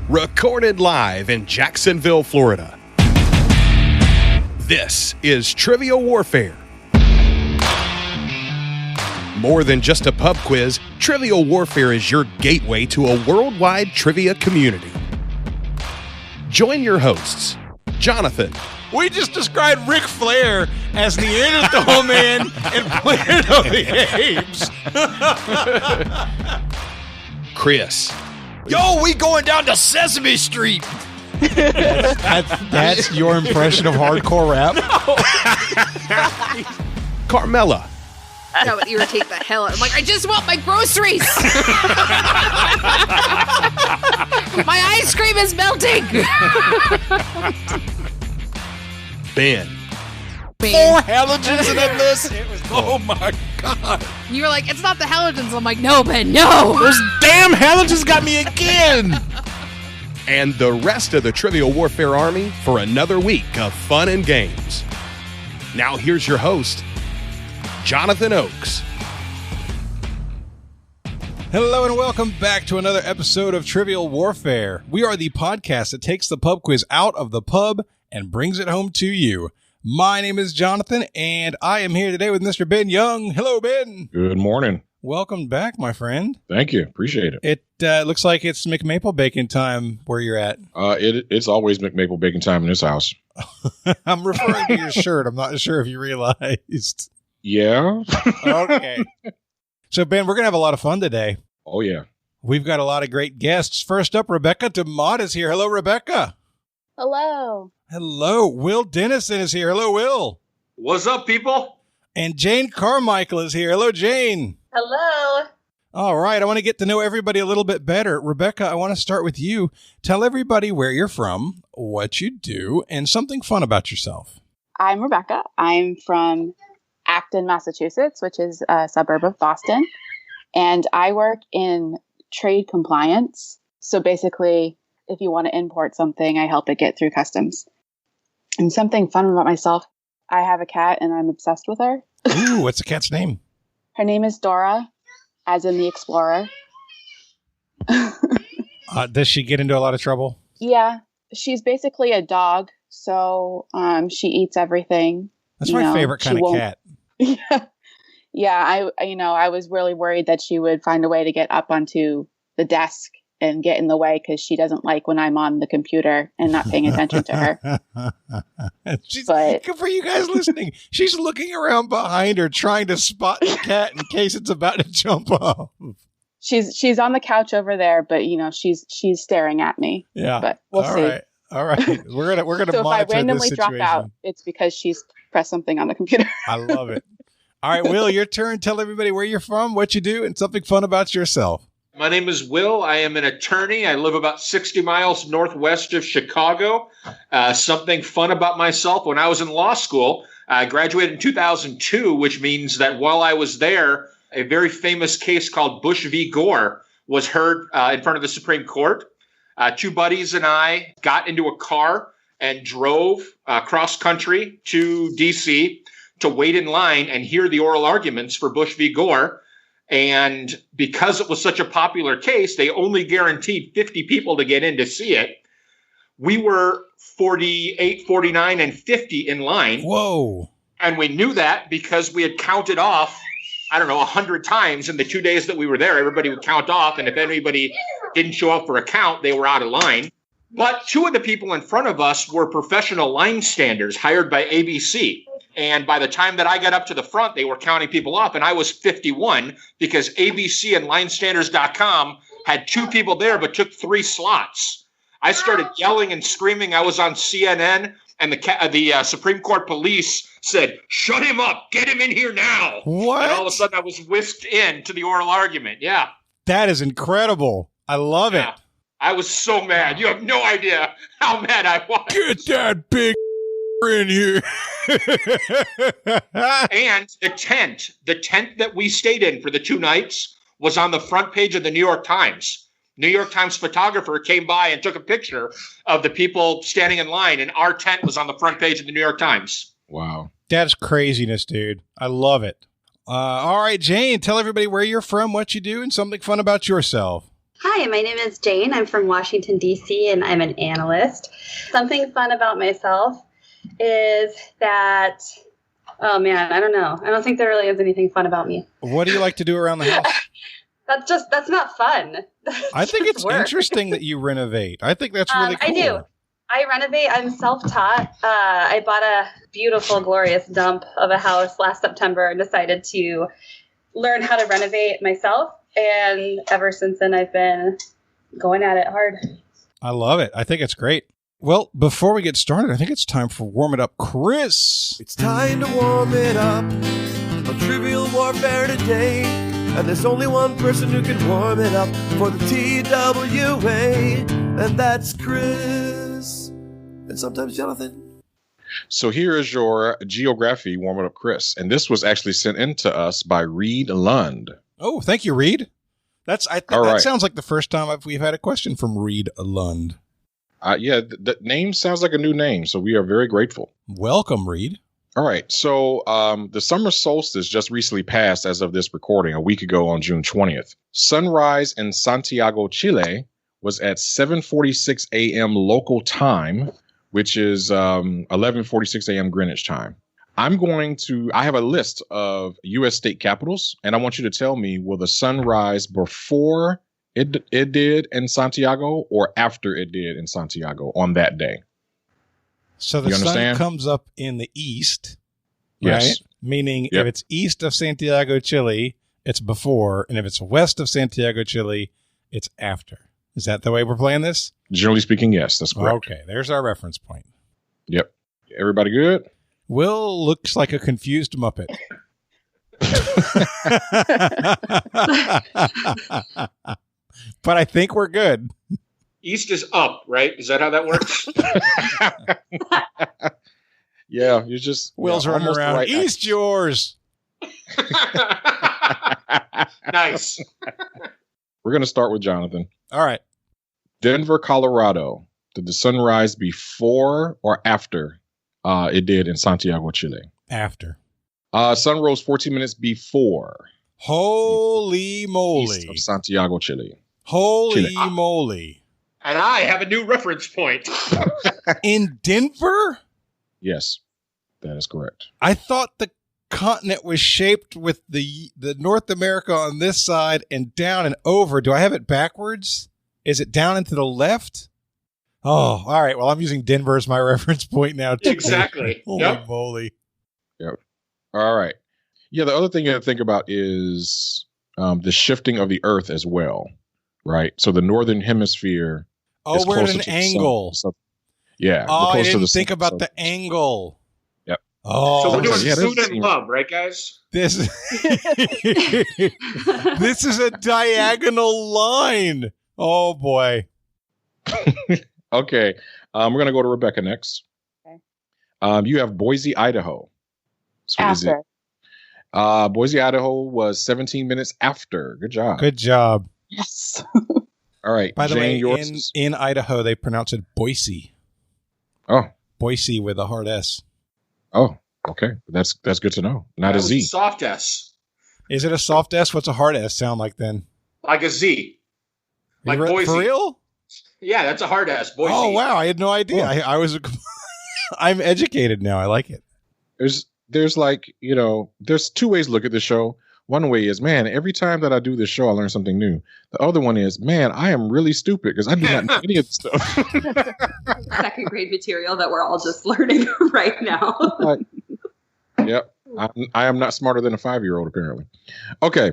recorded live in Jacksonville, Florida. This is Trivial Warfare. More than just a pub quiz, Trivial Warfare is your gateway to a worldwide trivia community. Join your hosts, Jonathan. We just described Ric Flair as Neanderthal Man and Planet of the Apes. Chris. Yo, we going down to Sesame Street. That's your impression of hardcore rap? Carmela. That would irritate the hell out. I'm like, I just want my groceries. My ice cream is melting. Ben. 4 halogens in that list. Oh my God. You were like, it's not the halogens. I'm like, no, Ben, no. Those damn halogens got me again. And the rest of the Trivial Warfare Army for another week of fun and games. Now here's your host, Jonathan Oakes. Hello and welcome back to another episode of Trivial Warfare. We are the podcast that takes the pub quiz out of the pub and brings it home to you. My name is Jonathan, and I am here today with Mr. Ben Young. Hello, Ben. Good morning. Welcome back, my friend. Thank you. Appreciate it. It looks like it's McMaple Bacon time where you're at. It's always McMaple Bacon time in this house. I'm referring to your shirt. I'm not sure if you realized. Yeah. Okay. So, Ben, we're going to have a lot of fun today. Oh, yeah. We've got a lot of great guests. First up, Becky Demott is here. Hello, Rebecca. Hello. Hello. Will Dennison is here. Hello, Will. What's up, people? And Jane Carmichael is here. Hello, Jane. Hello. All right. I want to get to know everybody a little bit better. Rebecca, I want to start with you. Tell everybody where you're from, what you do, and something fun about yourself. I'm Rebecca. I'm from Acton, Massachusetts, which is a suburb of Boston. And I work in trade compliance. So basically, if you want to import something, I help it get through customs. And something fun about myself, I have a cat and I'm obsessed with her. Ooh, what's the cat's name? Her name is Dora, as in the explorer. Does she get into a lot of trouble? Yeah, she's basically a dog. So she eats everything. That's my favorite kind of cat. Yeah. I was really worried that she would find a way to get up onto the desk and get in the way because she doesn't like when I'm on the computer and not paying attention to her. Good for you guys listening. She's looking around behind her trying to spot the cat in case it's about to jump off. She's on the couch over there, but she's staring at me. Yeah. But we'll see. All right. We're gonna so monitor if I randomly this drop situation. out, it's because she's pressed something on the computer. I love it. All right, Will, your turn. Tell everybody where you're from, what you do, and something fun about yourself. My name is Will. I am an attorney. I live about 60 miles northwest of Chicago. Something fun about myself. When I was in law school, I graduated in 2002, which means that while I was there, a very famous case called Bush v. Gore was heard in front of the Supreme Court. 2 buddies and I got into a car and drove cross country to D.C. to wait in line and hear the oral arguments for Bush v. Gore. And because it was such a popular case, they only guaranteed 50 people to get in to see it. We were 48, 49, and 50 in line. Whoa. And we knew that because we had counted off, 100 times in the 2 days that we were there. Everybody would count off. And if anybody didn't show up for a count, they were out of line. But 2 of the people in front of us were professional line standers hired by ABC. And by the time that I got up to the front, they were counting people off. And I was 51 because ABC and linestanders.com had 2 people there, but took 3 slots. I started yelling and screaming. I was on CNN, and the Supreme Court police said, "Shut him up. Get him in here now." What? And all of a sudden, I was whisked into the oral argument. Yeah. That is incredible. I love it. I was so mad. You have no idea how mad I was. Get that big in here. And the tent that we stayed in for the 2 nights was on the front page of the New York Times. New York Times photographer came by and took a picture of the people standing in line, and our tent was on the front page of the New York Times. Wow. That's craziness, dude. I love it. All right, Jane, tell everybody where you're from, what you do, and something fun about yourself. Hi, my name is Jane. I'm from Washington, D.C., and I'm an analyst. Something fun about myself is that, oh man, I don't know. I don't think there really is anything fun about me. What do you like to do around the house? That's not fun. I think it's interesting that you renovate. I think that's really cool. I do. I renovate. I'm self-taught. I bought a beautiful, glorious dump of a house last September and decided to learn how to renovate myself. And ever since then, I've been going at it hard. I love it. I think it's great. Well, before we get started, I think it's time for Warm It Up, Chris. It's time to warm it up on Trivial Warfare today. And there's only one person who can warm it up for the TWA, and that's Chris. And sometimes Jonathan. So here is your geography Warm It Up, Chris. And this was actually sent in to us by Reed Lund. Oh, thank you, Reed. That right. Sounds like the first time we've had a question from Reed Lund. Yeah, the name sounds like a new name, so we are very grateful. Welcome, Reed. All right, so the summer solstice just recently passed as of this recording a week ago on June 20th. Sunrise in Santiago, Chile was at 7:46 a.m. local time, which is 11:46 a.m. Greenwich time. I have a list of U.S. state capitals, and I want you to tell me, will the sun rise before it did in Santiago or after it did in Santiago on that day? So the sun comes up in the east, right? Yes. Meaning if it's east of Santiago, Chile, it's before, and if it's west of Santiago, Chile, it's after. Is that the way we're playing this? Generally speaking, yes, that's correct. Okay, there's our reference point. Yep. Everybody good? Will looks like a confused Muppet. But I think we're good. East is up, right? Is that how that works? Yeah, you just Will's running around. Right East yours. Nice. We're going to start with Jonathan. All right. Denver, Colorado. Did the sun rise before or after it did in Santiago, Chile? After. Sun rose 14 minutes before. Holy moly. East of Santiago, Chile. Holy moly. And I have a new reference point. In Denver? Yes, that is correct. I thought the continent was shaped with the North America on this side and down and over. Do I have it backwards? Is it down and to the left? Oh, all right. Well, I'm using Denver as my reference point now, too. Exactly. Holy moly. Yep. All right. Yeah, the other thing you have to think about is the shifting of the Earth as well, right? So the northern hemisphere. Oh, we're at an angle. Yeah. Oh, I didn't think about the angle. Yep. Oh, so we're doing food and love, right, guys? This is a diagonal line. Oh, boy. Okay. We're going to go to Rebecca next. Okay. You have Boise, Idaho. So After. Boise, Idaho was 17 minutes after. Good job. Good job. Yes. All right. By the Jane, way, in Idaho, they pronounce it Boise. Oh. Boise with a hard S. Oh, okay. That's good to know. Not a Z. Soft S. Is it a soft S? What's a hard S sound like then? Like a Z. Like Boise. For real? Yeah, that's a hard S. Boise. Oh, wow. I had no idea. Oh. I was I'm educated now. I like it. There's like, there's two ways to look at the show. One way is, man, every time that I do this show, I learn something new. The other one is, man, I am really stupid because I do not know any of this stuff. Second grade material that we're all just learning right now. Yep. I am not smarter than a 5-year-old, apparently. Okay.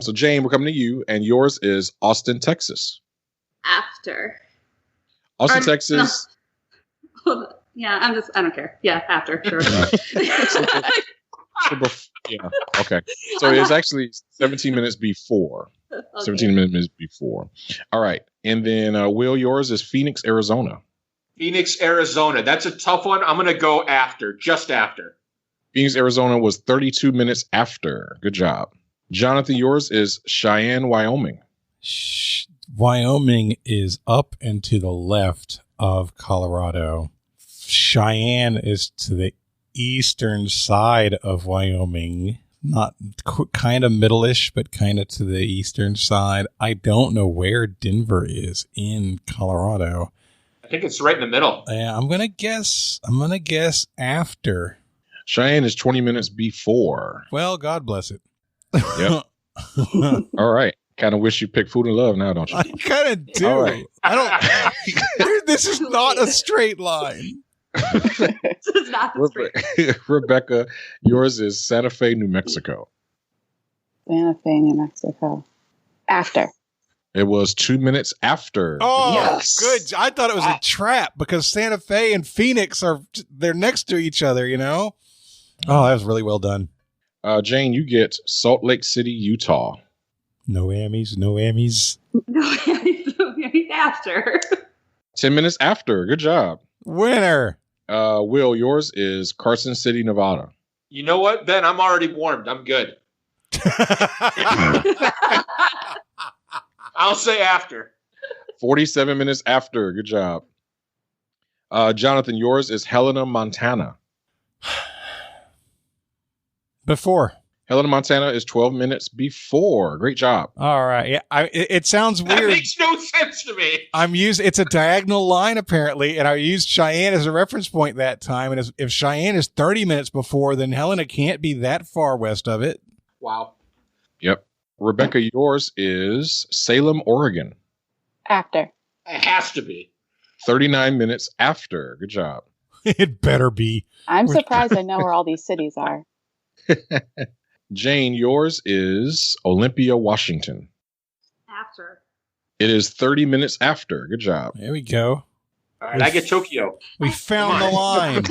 So, Jane, we're coming to you, and yours is Austin, Texas. After. Austin, Texas. No. Yeah, I don't care. Yeah, after. Sure. Okay. So it's actually 17 minutes before. Okay. 17 minutes before. All right. And then, Will, yours is Phoenix, Arizona. Phoenix, Arizona. That's a tough one. I'm going to go after, just after. Phoenix, Arizona was 32 minutes after. Good job. Jonathan, yours is Cheyenne, Wyoming. Wyoming is up and to the left of Colorado. Cheyenne is to the eastern side of Wyoming. not kind of middle-ish, but kind of to the eastern side. I don't know where Denver is in Colorado. I think it's right in the middle. Yeah, I'm gonna guess after. Cheyenne is 20 minutes before. Well, God bless it. Yep. All right. Kind of wish you picked Food and Love now, don't you? I kind of do. All right. I don't. Dude, this is not a straight line. This is not the straight. Rebecca, yours is Santa Fe, New Mexico. Santa Fe, New Mexico. After. It was 2 minutes after. Oh, Yes. good. I thought it was a trap because Santa Fe and Phoenix they're next to each other, you know? Oh, that was really well done. Jane, you get Salt Lake City, Utah. No Emmys, no Emmys. No, after. 10 minutes after. Good job. Winner. Will, yours is Carson City, Nevada. You know what, Ben? I'm already warmed. I'm good. I'll say after. 47 minutes after. Good job. Jonathan, yours is Helena, Montana. Before. Helena, Montana is 12 minutes before. Great job. All right. Yeah, it sounds That weird. makes no sense to me. It's a diagonal line apparently, and I used Cheyenne as a reference point that time. And if Cheyenne is 30 minutes before, then Helena can't be that far west of it. Wow. Yep. Rebecca, yours is Salem, Oregon. After. It has to be. 39 minutes after. Good job. It better be. I'm surprised I know where all these cities are. Jane, yours is Olympia, Washington. After. It is 30 minutes after. Good job. There we go. All right, I get Tokyo. We found the line.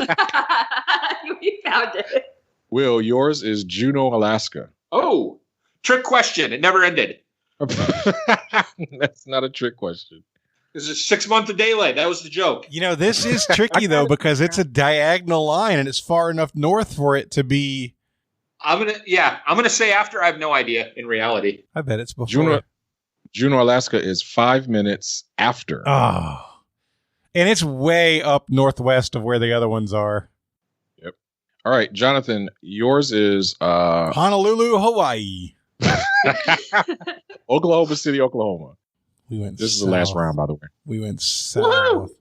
We found it. Will, yours is Juneau, Alaska. Oh, trick question. It never ended. That's not a trick question. This is 6 months of daylight. That was the joke. You know, this is tricky though because it's a diagonal line and it's far enough north for it to be. I'm gonna say after. I have no idea in reality. I bet it's before. Juneau, Alaska is 5 minutes after. Oh, and it's way up northwest of where the other ones are. Yep. All right, Jonathan, yours is Honolulu, Hawaii. Oklahoma City, Oklahoma. We went. This is south. the last round, by the way. We went south.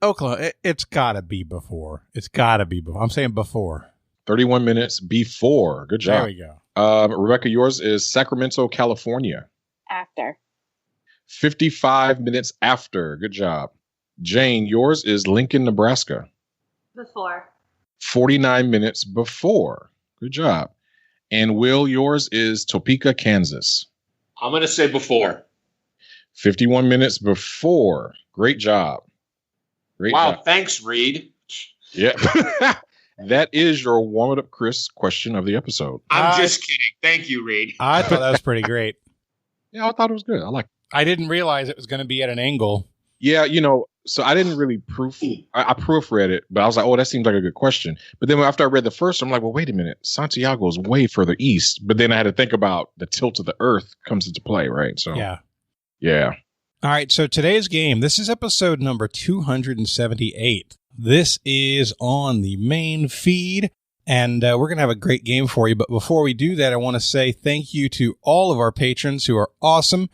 Oklahoma. It's got to be before. It's got to be before. I'm saying before. 31 minutes before. Good job. There we go. Rebecca, yours is Sacramento, California. After. 55 minutes after. Good job. Jane, yours is Lincoln, Nebraska. Before. 49 minutes before. Good job. And Will, yours is Topeka, Kansas. I'm gonna say before. 51 minutes before. Great job. Great Wow. job. Thanks, Reed. Yeah. That is your warm it up, Chris question of the episode. I'm just kidding. Thank you, Reed. I thought that was pretty great. Yeah, I thought it was good. I like it. I didn't realize it was going to be at an angle. Yeah, so I didn't really I proofread it, but I was like, oh, that seems like a good question. But then after I read the first, I'm like, well, wait a minute. Santiago is way further east. But then I had to think about the tilt of the earth comes into play, right? So yeah. All right, so today's game, this is episode number 278. This is on the main feed, and we're going to have a great game for you. But before we do that, I want to say thank you to all of our patrons who are awesome.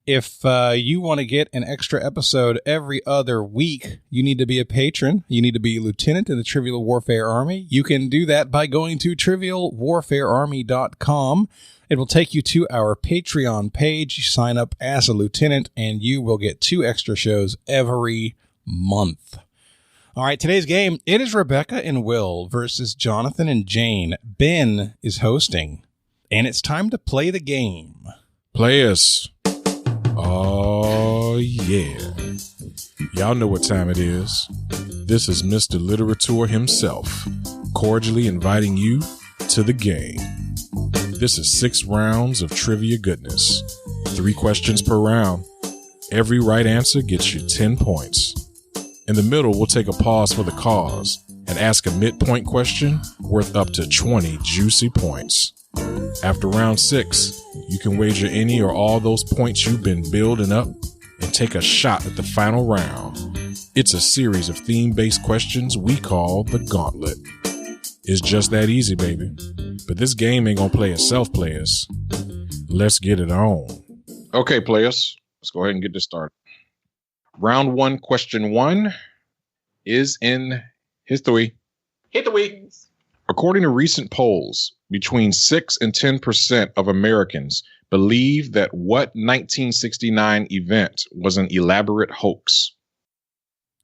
If you want to get an extra episode every other week, you need to be a patron. You need to be a lieutenant in the Trivial Warfare Army. You can do that by going to trivialwarfarearmy.com. It will take you to our Patreon page. You sign up as a lieutenant, and you will get 2 extra shows every month. All right, today's game, it is Rebecca and Will versus Jonathan and Jane. Ben is hosting, and it's time to play the game. Players. Oh, yeah. Y'all know what time it is. This is Mr. Literature himself, cordially inviting you to the game. This is 6 rounds of trivia goodness. 3 questions per round. Every right answer gets you 10 points. In the middle, we'll take a pause for the cause and ask a midpoint question worth up to 20 juicy points. After round 6, you can wager any or all those points you've been building up and take a shot at the final round. It's a series of theme-based questions we call the Gauntlet. It's just that easy, baby. But this game ain't gonna play itself, players. Let's get it on. Okay, players. Let's go ahead and get this started. Round 1, question 1 is in history. Hit the week. According to recent polls, between 6 and 10% of Americans believe that what 1969 event was an elaborate hoax?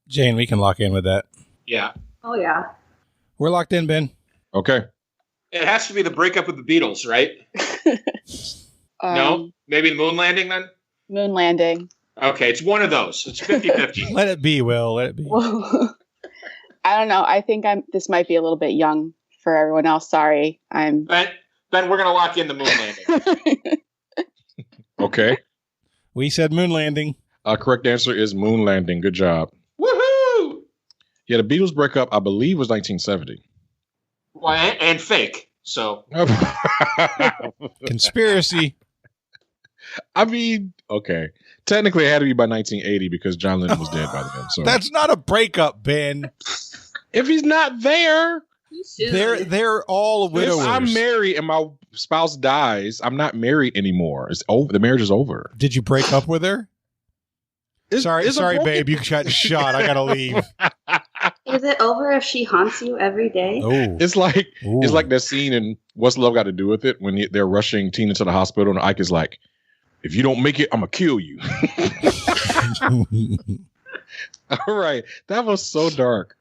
Jane, we can lock in with that. Yeah. Oh, yeah. We're locked in, Ben. Okay. It has to be the breakup with the Beatles, right? No? Maybe the moon landing then? Moon landing. Okay, it's one of those. It's 50-50. Let it be, Will. Let it be. Well, I don't know. I think this might be a little bit young for everyone else. Sorry. Ben, we're going to lock in the moon landing. Okay. We said moon landing. Correct answer is moon landing. Good job. Woohoo! Yeah, the Beatles breakup, I believe, was 1970. Well, and fake. So Conspiracy. I mean, okay. Technically, it had to be by 1980 because John Lennon was dead by then. So That's not a breakup, Ben. if he's not there, They're all if widowers. I'm married and my spouse dies, I'm not married anymore. It's over. The marriage is over. Did you break up with her? It's Sorry, a broken- babe. You got shot. I gotta leave. Is it over if she haunts you every day? Oh, It's like Ooh. it's like that scene in What's Love Got to Do with It when they're rushing Tina to the hospital and Ike is like, "If you don't make it, I'm gonna kill you." All right, that was so dark.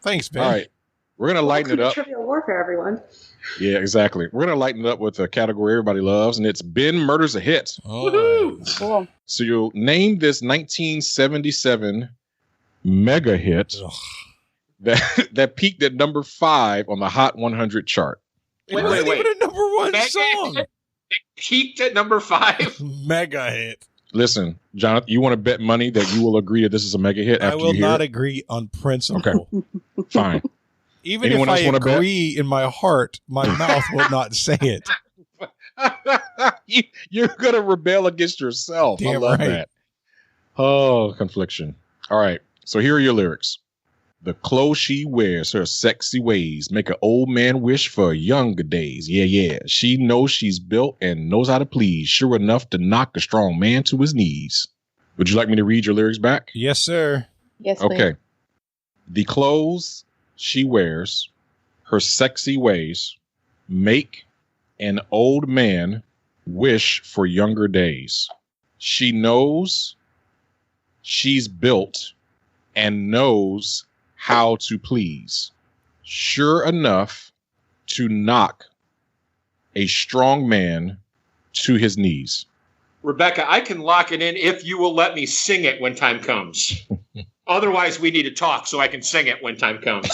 Thanks, Ben. All right, we're gonna lighten it up. Trivial Warfare, everyone. Yeah, exactly. We're gonna lighten it up with a category everybody loves, and it's Ben Murders a Hit. Oh, Cool. So you'll name this 1977 mega hit Ugh. that peaked at number 5 on the Hot 100 chart. Wait. Even a number one Mega song. hit. It peaked at number 5. Mega hit. Listen, Jonathan, you want to bet money that you will agree that this is a mega hit I after will you hear not it? agree on principle. Okay. Fine. Even Anyone if I else wanna bet? agree in my heart, my mouth will not say it. You're going to rebel against yourself. I Damn love right. that. Oh, confliction. All right. So here are your lyrics. The clothes she wears, her sexy ways, make an old man wish for younger days. Yeah. She knows she's built and knows how to please. Sure enough to knock a strong man to his knees. Would you like me to read your lyrics back? Yes, sir. Yes, please. Okay. The clothes she wears, her sexy ways, make an old man wish for younger days. She knows she's built and knows how to please. Sure enough to knock a strong man to his knees. Rebecca, I can lock it in if you will let me sing it when time comes. Otherwise, we need to talk so I can sing it when time comes.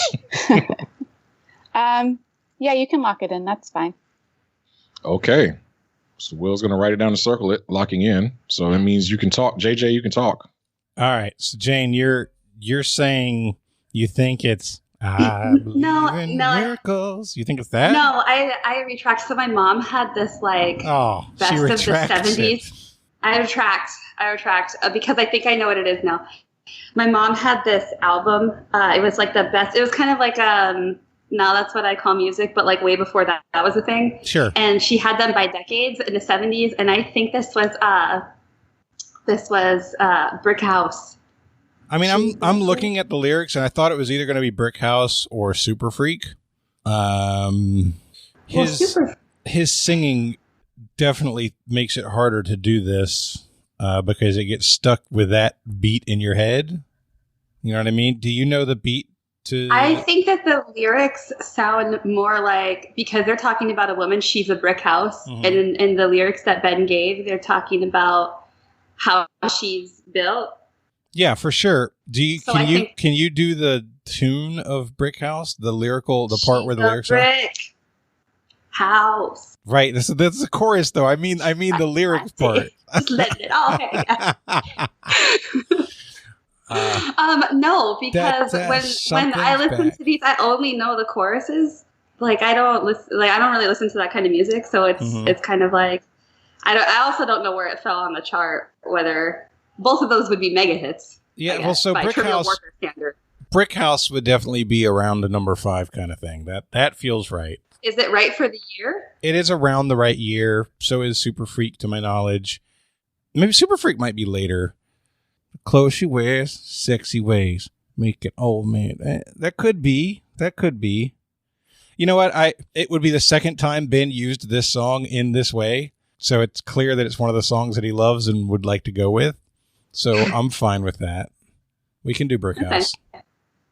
Yeah, you can lock it in. That's fine. Okay. So Will's going to write it down and circle it, locking in. So that means you can talk. JJ, you can talk. All right. So Jane, you're saying you think it's I believe in miracles. You think it's that? No, I retract. So my mom had this like Oh, best she of the retracts 70s. it. I retract because I think I know what it is now. My mom had this album. It was like the best. It was kind of like now that's what I call music, but like way before that was a thing. Sure. And she had them by decades in the 70s, and I think this was Brick House. I mean, I'm looking at the lyrics, and I thought it was either going to be Brick House or Super Freak. His singing definitely makes it harder to do this because it gets stuck with that beat in your head. You know what I mean? Do you know the beat to? I think that the lyrics sound more like, because they're talking about a woman, she's a brick house, Mhm. and in the lyrics that Ben gave, they're talking about how she's built. Yeah, for sure. So I think- Can you do the tune of Brick House, the part where the She's a lyrics are? brick house. Right. That's the chorus, though. I mean the lyrics part. Just letting it all hang out. No, because when I listen to these, I only know the choruses. Like I don't really listen to that kind of music, so it's kind of like I also don't know where it fell on the chart. Whether both of those would be mega hits. Yeah. Well, so by Brick Trivial House. Warfare standard. Brick House would definitely be around the number 5 kind of thing. That feels right. Is it right for the year? It is around the right year. So is Super Freak, to my knowledge. Maybe Super Freak might be later. The clothes she wears, sexy ways, make it old man. That could be. You know what? It would be the second time Ben used this song in this way. So it's clear that it's one of the songs that he loves and would like to go with. So I'm fine with that. We can do Brick House. Okay.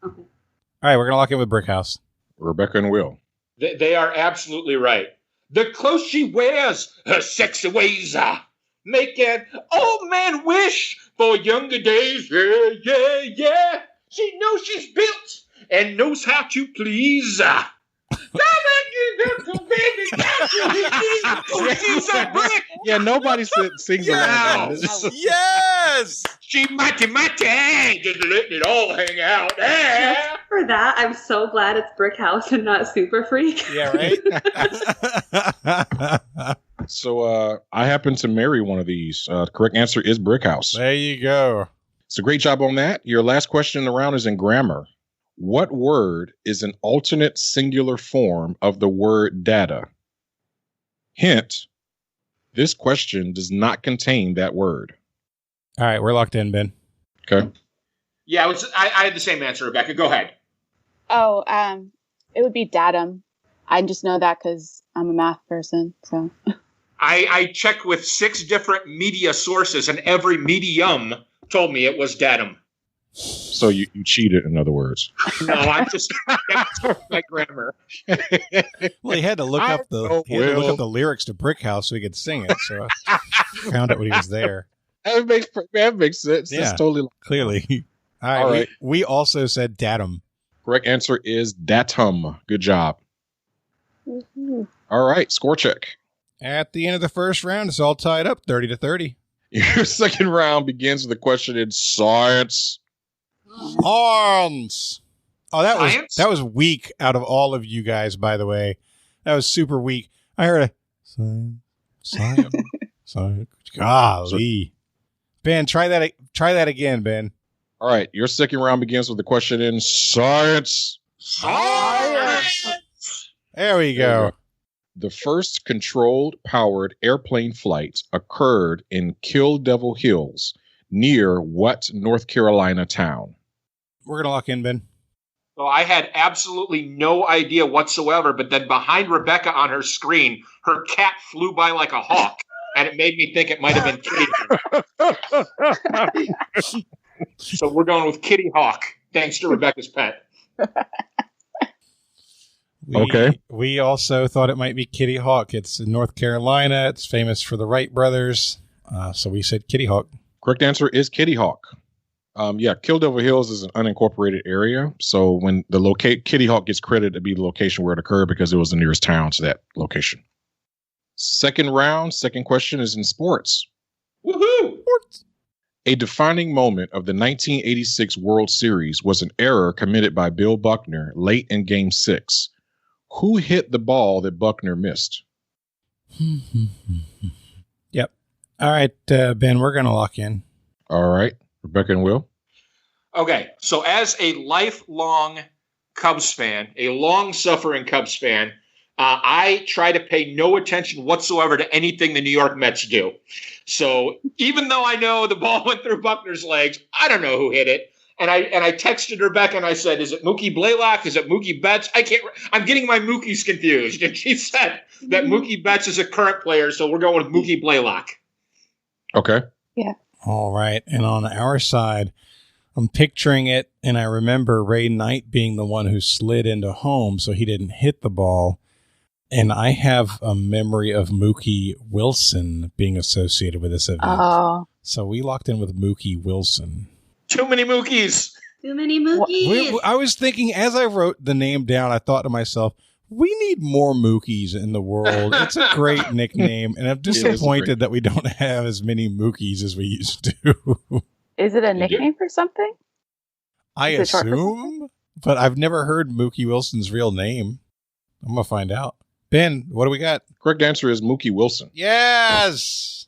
All right, we're going to lock in with Brick House. Rebecca and Will. They are absolutely right. The clothes she wears, her sexy ways, make an old man wish for younger days. Yeah, yeah, yeah. She knows she's built and knows how to please. Yeah, nobody sings around. Yes! She mighty, just letting it all hang out. For that, I'm so glad it's Brick House and not Super Freak. Yeah, right? So I happen to marry one of these. The correct answer is Brick House. There you go. So great job on that. Your last question in the round is in grammar. What word is an alternate singular form of the word data? Hint, this question does not contain that word. All right, we're locked in, Ben. Okay. Yeah, I had the same answer, Rebecca. Go ahead. Oh, it would be datum. I just know that because I'm a math person. So I checked with 6 different media sources, and every medium told me it was datum. So you cheated, in other words. No, I just my grammar. Well, he had to look up the lyrics to Brick House so he could sing it. So I found out when he was there. That makes sense. Yeah, that's totally clearly. All right. We also said datum. Correct answer is datum. Good job. Mm-hmm. All right, score check. At the end of the first round, it's all tied up, 30-30. Your second round begins with a question in science. Arms. Oh, that was weak out of all of you guys, by the way. That was super weak. I heard a science. Golly. Ben, try that again, Ben. All right, your second round begins with a question in science. There we go. The first controlled powered airplane flight occurred in Kill Devil Hills near what North Carolina town? We're going to lock in, Ben. So I had absolutely no idea whatsoever, but then behind Rebecca on her screen, her cat flew by like a hawk, and it made me think it might have been Kitty. So we're going with Kitty Hawk, thanks to Rebecca's pet. Okay. We also thought it might be Kitty Hawk. It's in North Carolina. It's famous for the Wright brothers. So we said Kitty Hawk. Correct answer is Kitty Hawk. Kill Devil Hills is an unincorporated area. So when Kitty Hawk gets credited to be the location where it occurred because it was the nearest town to that location. Second round, second question is in sports. Woohoo! Sports. A defining moment of the 1986 World Series was an error committed by Bill Buckner late in Game 6. Who hit the ball that Buckner missed? Yep. All right, Ben, we're going to lock in. All right. Rebecca and Will? Okay, so as a lifelong Cubs fan, a long-suffering Cubs fan, I try to pay no attention whatsoever to anything the New York Mets do. So even though I know the ball went through Buckner's legs, I don't know who hit it. And I texted Rebecca and I said, "Is it Mookie Blaylock? Is it Mookie Betts? I'm getting my Mookies confused." And she said that Mookie Betts is a current player, so we're going with Mookie Blaylock. Okay. Yeah. All right. And on our side, I'm picturing it, and I remember Ray Knight being the one who slid into home, so he didn't hit the ball. And I have a memory of Mookie Wilson being associated with this event. Oh. So we locked in with Mookie Wilson. Too many Mookies. Too many Mookies. I was thinking, as I wrote the name down, I thought to myself, we need more Mookies in the world. It's a great nickname, and I'm disappointed that we don't have as many Mookies as we used to. Is it a nickname for something? I assume, but I've never heard Mookie Wilson's real name. I'm going to find out. Ben, what do we got? Correct answer is Mookie Wilson. Yes!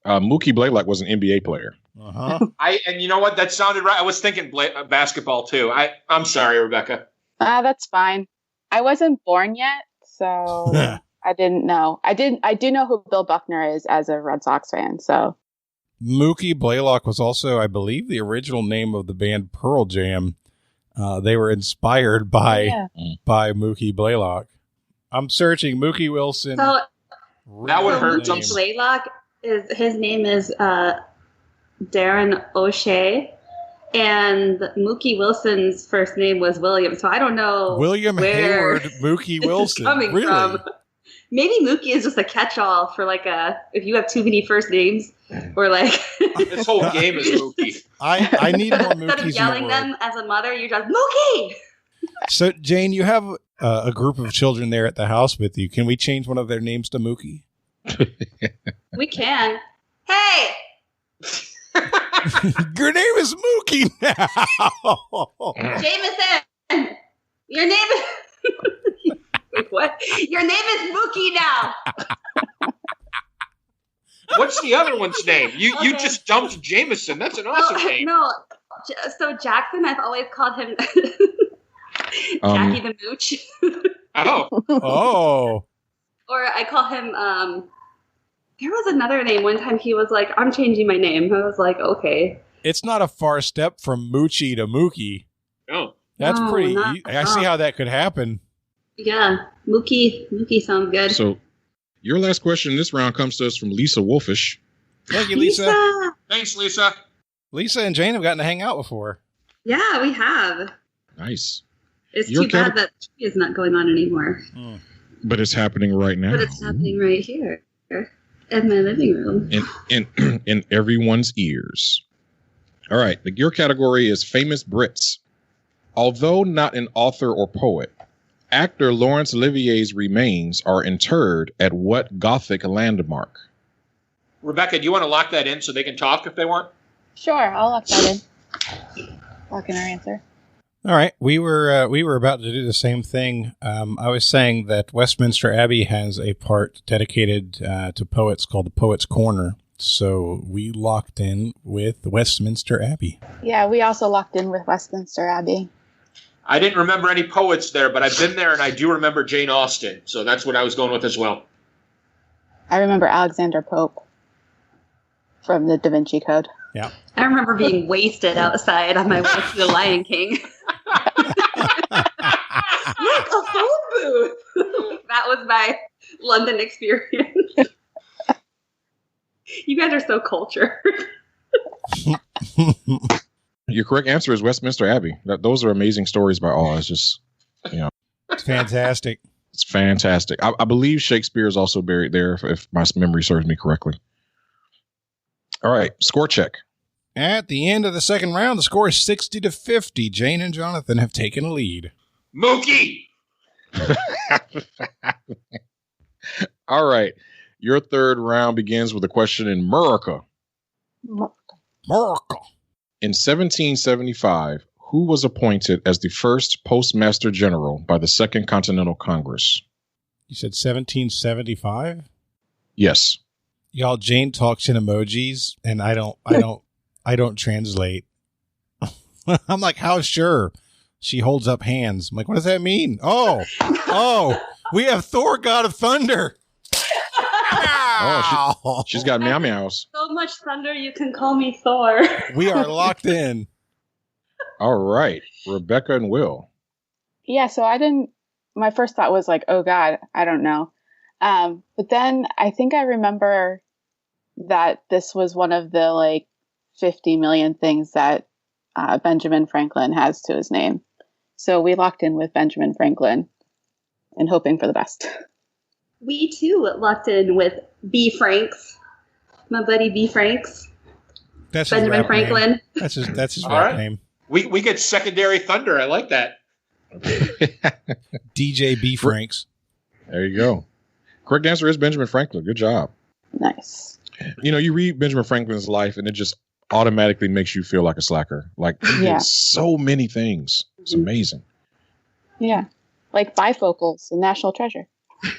Mookie Blaylock was an NBA player. And you know what? That sounded right. I was thinking basketball too. I'm sorry, Rebecca. That's fine. I wasn't born yet, so I didn't know. I do know who Bill Buckner is as a Red Sox fan. So Mookie Blaylock was also, I believe, the original name of the band Pearl Jam. They were inspired by Mookie Blaylock. I'm searching Mookie Wilson. So that would hurt. Mookie Blaylock his name is Darren O'Shea, and Mookie Wilson's first name was William. So I don't know William Hayward Mookie Wilson. Coming really? From. Maybe Mookie is just a catch-all for if you have too many first names, or this whole game is Mookie. I need more Mookies. Instead of yelling them as a mother, you're just Mookie. So Jane, you have a group of children there at the house with you. Can we change one of their names to Mookie? We can. Hey. Your name is Mookie now. Jameson, your name is... Wait, what? Your name is Mookie now. What's the other one's name? You just dumped Jameson. That's an awesome name. No, so Jackson, I've always called him Jackie the Mooch. Oh. Or I call him... there was another name. One time he was like, I'm changing my name. I was like, okay. It's not a far step from Moochie to Mookie. No. That's pretty... I see how that could happen. Yeah. Mookie sounds good. So your last question this round comes to us from Lisa Wolfish. Thank you, Lisa. Thanks, Lisa. Lisa and Jane have gotten to hang out before. Yeah, we have. Nice. It's too bad that is not going on anymore. But it's happening right now. But it's happening right here. In my living room. In everyone's ears. All right. Your category is famous Brits. Although not an author or poet, actor Laurence Olivier's remains are interred at what Gothic landmark? Rebecca, do you want to lock that in so they can talk if they want? Sure, I'll lock that in. Lock in our answer. All right. We were about to do the same thing. I was saying that Westminster Abbey has a part dedicated to poets called the Poets' Corner. So we locked in with Westminster Abbey. Yeah, we also locked in with Westminster Abbey. I didn't remember any poets there, but I've been there and I do remember Jane Austen. So that's what I was going with as well. I remember Alexander Pope from the Da Vinci Code. Yeah. I remember being wasted outside on my way to the Lion King. Look, a phone booth. That was my London experience. You guys are so cultured. Your correct answer is Westminster Abbey. Those are amazing stories by all. It's just, It's fantastic. It's fantastic. I believe Shakespeare is also buried there, if my memory serves me correctly. All right, score check. At the end of the second round, the score is 60-50. Jane and Jonathan have taken a lead. Mookie! All right. Your third round begins with a question in America. America. In 1775, who was appointed as the first Postmaster General by the Second Continental Congress? You said 1775? Yes. Y'all, Jane talks in emojis, and I don't translate. I'm like, how sure? She holds up hands. I'm like, what does that mean? Oh, we have Thor, God of Thunder. Oh, she's got meow meows. So much thunder, you can call me Thor. We are locked in. All right, Rebecca and Will. Yeah, so my first thought was like, oh God, I don't know. But then I think I remember that this was one of the 50 million things that Benjamin Franklin has to his name. So we locked in with Benjamin Franklin and hoping for the best. We too locked in with B. Franks, my buddy B. Franks. That's Benjamin Franklin. Name. That's his All rap right. name. We get secondary thunder. I like that. DJ B. Franks. There you go. Correct answer is Benjamin Franklin. Good job. Nice. You read Benjamin Franklin's life and it just automatically makes you feel like a slacker. He did so many things. It's amazing. Yeah. Like bifocals, a national treasure.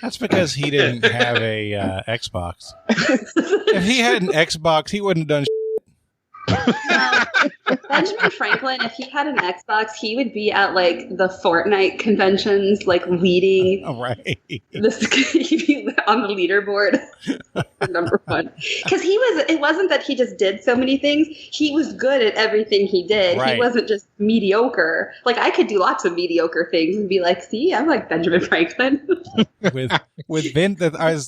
That's because he didn't have a Xbox. If he had an Xbox, he wouldn't have done shit. Benjamin Franklin, if he had an Xbox, he would be at like the Fortnite conventions, like leading. All right. He'd be on the leaderboard for number one. Because it wasn't that he just did so many things. He was good at everything he did. Right. He wasn't just mediocre. Like I could do lots of mediocre things and be like, see, I'm like Benjamin Franklin. with Ben,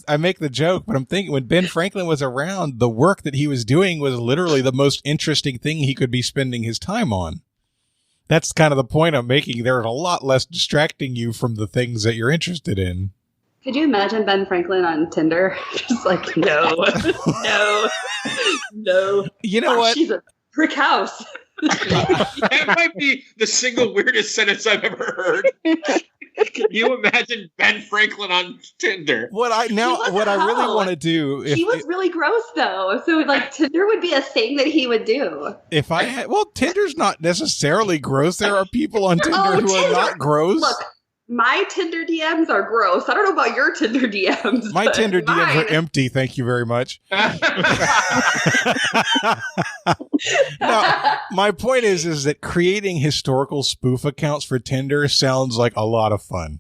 I make the joke, but I'm thinking when Ben Franklin was around, the work that he was doing was literally the most interesting thing he could be spending his time on. That's kind of the point I'm making. There's a lot less distracting you from the things that you're interested in. Could you imagine Ben Franklin on Tinder? Just like, no. You know what? She's a brick house. That might be the single weirdest sentence I've ever heard. Can you imagine Ben Franklin on Tinder? What I really want to do. He was really gross though, so like Tinder would be a thing that he would do. If I had, Tinder's not necessarily gross. There are people on Tinder who are not gross. Look, my Tinder DMs are gross. I don't know about your Tinder DMs. My Tinder DMs are empty. Thank you very much. No, my point is that creating historical spoof accounts for Tinder sounds like a lot of fun.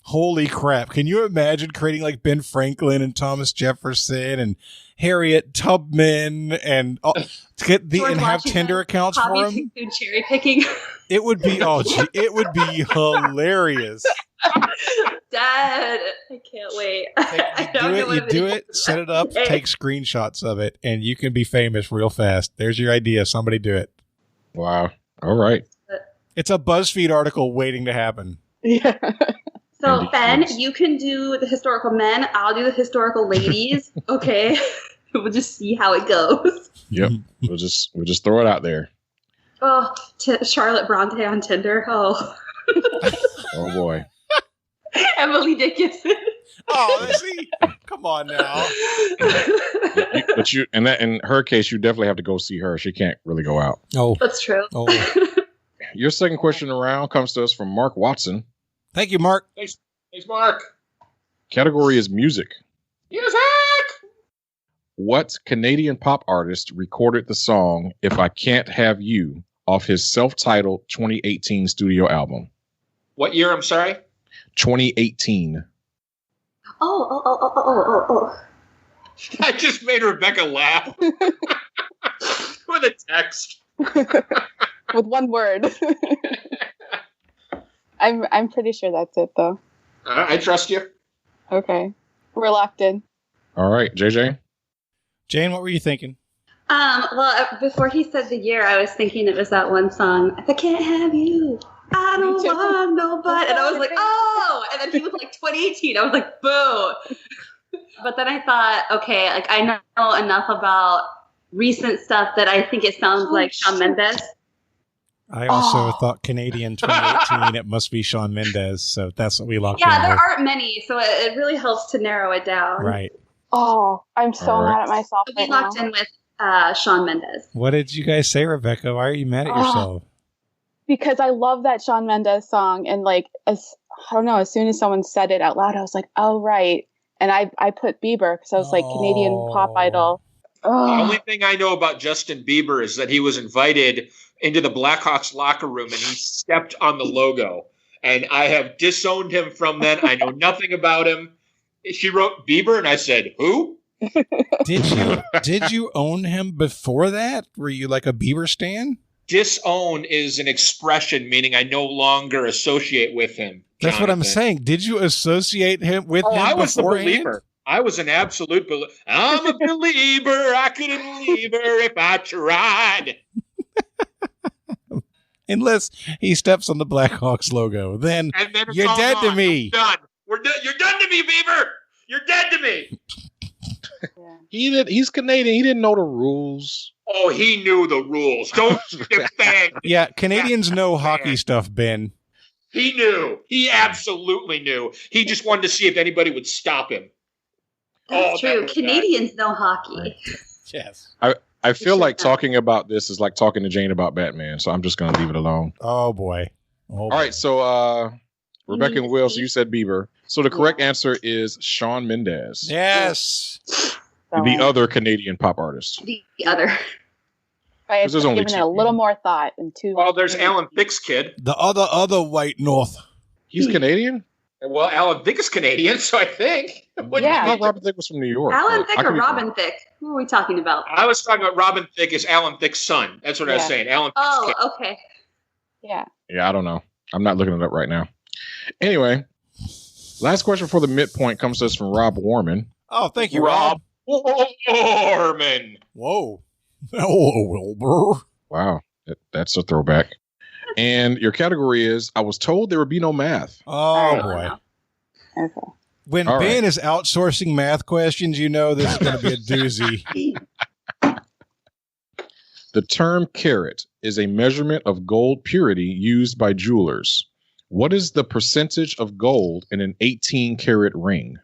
Holy crap. Can you imagine creating like Ben Franklin and Thomas Jefferson and Harriet Tubman and have Tinder accounts for them? Cherry picking. It would be hilarious. Dad, I can't wait. You do it, set it up, take screenshots of it, and you can be famous real fast. There's your idea. Somebody do it. Wow. All right. It's a BuzzFeed article waiting to happen. Yeah. So, Ben, you can do the historical men. I'll do the historical ladies. Okay. We'll just see how it goes. Yep. We'll just throw it out there. Oh, Charlotte Bronte on Tinder. Oh. Oh, boy. Emily Dickinson. Oh, see? Come on now. But in her case, you definitely have to go see her. She can't really go out. Oh. That's true. Oh. Your second question around comes to us from Mark Watson. Thank you, Mark. Thanks, Mark. Category is music. Yes, Hack! What Canadian pop artist recorded the song If I Can't Have You off his self-titled 2018 studio album? What year, I'm sorry? 2018. Oh. I just made Rebecca laugh. With a text. With one word. I'm pretty sure that's it, though. I trust you. Okay. We're locked in. All right, JJ? Jane, what were you thinking? Well, before he said the year, I was thinking it was that one song, If I Can't Have You, I don't want nobody. And I was like, oh! And then he was like, 2018. I was like, boo! But then I thought, okay, like I know enough about recent stuff that I think it sounds like Shawn Mendes. I also thought Canadian 2018, it must be Shawn Mendes, so that's what we locked in Yeah, there with. aren't many, so it really helps to narrow it down. Right. Oh, I'm so mad at myself So we right locked now. in with Shawn Mendes. What did you guys say, Rebecca? Why are you mad at yourself? Because I love that Shawn Mendes song, and like, I don't know, as soon as someone said it out loud, I was like, oh, right. And I put Bieber, because I was like, Canadian pop idol. The only thing I know about Justin Bieber is that he was invited into the Blackhawks locker room and he stepped on the logo. And I have disowned him from then. I know nothing about him. She wrote Bieber and I said, who? Did you own him before that? Were you like a Bieber stan? Disown is an expression meaning I no longer associate with him. That's Jonathan. what I'm saying. Did you associate him with him I was beforehand? the believer. I was an absolute believer. I'm a believer. I couldn't leave her if I tried. Unless he steps on the Blackhawks logo, then you're dead to me. Done. You're done to me, Bieber. You're dead to me. He's Canadian. He didn't know the rules. Oh, he knew the rules. Don't bang. Yeah, Canadians know hockey stuff, Ben. He knew. He absolutely knew. He just wanted to see if anybody would stop him. That's true. Canadians know hockey. Right. Yes. I feel like talking about this is like talking to Jane about Batman, so I'm just going to leave it alone. Oh, boy. All right, so Rebecca and Will, so you said Bieber. So the correct answer is Shawn Mendes. Yes. The other Canadian pop artist. The other. I had there's only given it two. a little more thought and two. Well, there's Alan Thicke's kid. The other white north. He's Canadian? Well, Alan Thicke is Canadian, so I think. Yeah. I thought Robin Thicke was from New York. Alan but Thicke I or could be wrong. Robin Thicke? Who are we talking about? I was talking about Robin Thicke is Alan Thicke's son. That's what I was Yeah. saying. Alan Thicke's Oh, kid. okay. Yeah. Yeah, I don't know. I'm not looking it up right now. Anyway, last question for the midpoint comes to us from Rob Warman. Oh, thank you, Rob. Orman. Whoa. Hello, Wilbur. Wow, that's a throwback. And your category is, I was told there would be no math. Oh, boy. Okay. When All Ben is outsourcing math questions, you know this is going to be a doozy. The term carat is a measurement of gold purity used by jewelers. What is the percentage of gold in an 18 karat ring?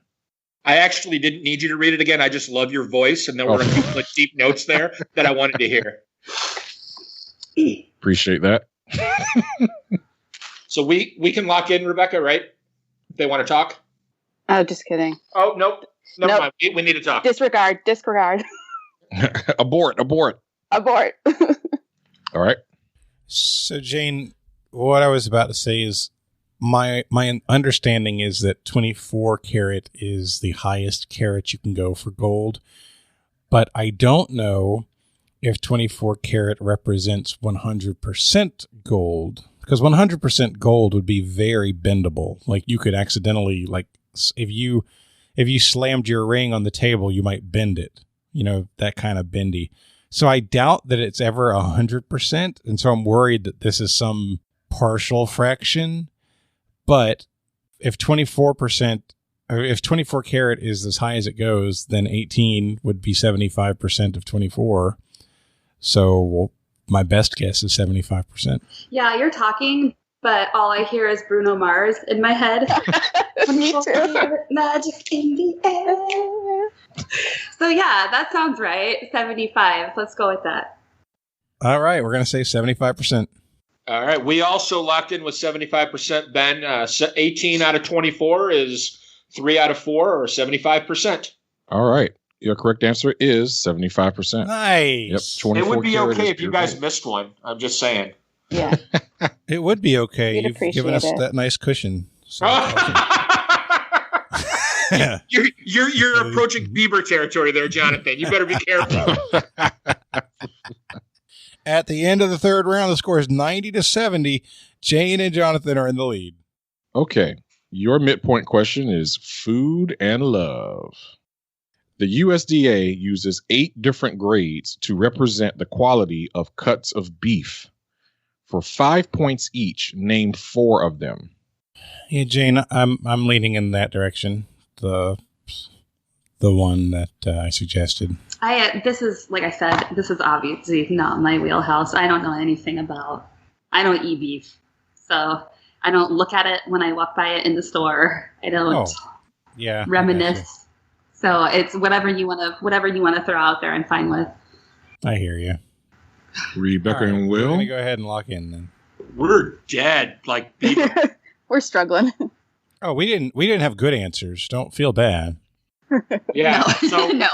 I actually didn't need you to read it again. I just love your voice, and there were a couple of deep notes there that I wanted to hear. Appreciate that. So we can lock in, Rebecca, right? If they want to talk. Oh, just kidding. Oh, nope. Never Nope. mind. We need to talk. Disregard. Abort. Abort. All right. So, Jane, what I was about to say is my understanding is that 24 karat is the highest carat you can go for gold. But I don't know if 24 karat represents 100% gold, because 100% gold would be very bendable. Like you could accidentally, like if you slammed your ring on the table, you might bend it, you know, that kind of bendy. So I doubt that it's ever 100%. And so I'm worried that this is some partial fraction. But if 24%, or if 24 karat is as high as it goes, then 18 would be 75% of 24. So my best guess is 75%. Yeah, you're talking, but all I hear is Bruno Mars in my head. Me too. Magic in the air. So yeah, that sounds right. 75. Let's go with that. All right, we're going to say 75%. All right. We also locked in with 75%, Ben. 18 out of 24 is 3 out of 4, or 75%. All right. Your correct answer is 75%. Nice. Yep. 24 It would be karat okay is if you pure guys gold. missed one. I'm just saying. Yeah. It would be okay. We'd You've given us appreciate it. that nice cushion. So, You're approaching Bieber territory there, Jonathan. You better be careful. at the end of the third round, the score is 90-70. Jane and Jonathan are in the lead. Okay. Your midpoint question is food and love. The USDA uses 8 different grades to represent the quality of cuts of beef. For 5 points each, name 4 of them. Yeah, Jane, I'm leaning in that direction. The one that I suggested. This is, like I said, this is obviously not my wheelhouse. I don't know anything about, I don't eat beef. So I don't look at it when I walk by it in the store. I don't reminisce. So it's whatever you want to throw out there, I'm fine with. I hear you. Rebecca and We're Will. going to go ahead and lock in then. We're dead. Like, We're struggling. Oh, we didn't have good answers. Don't feel bad. yeah. No. So No.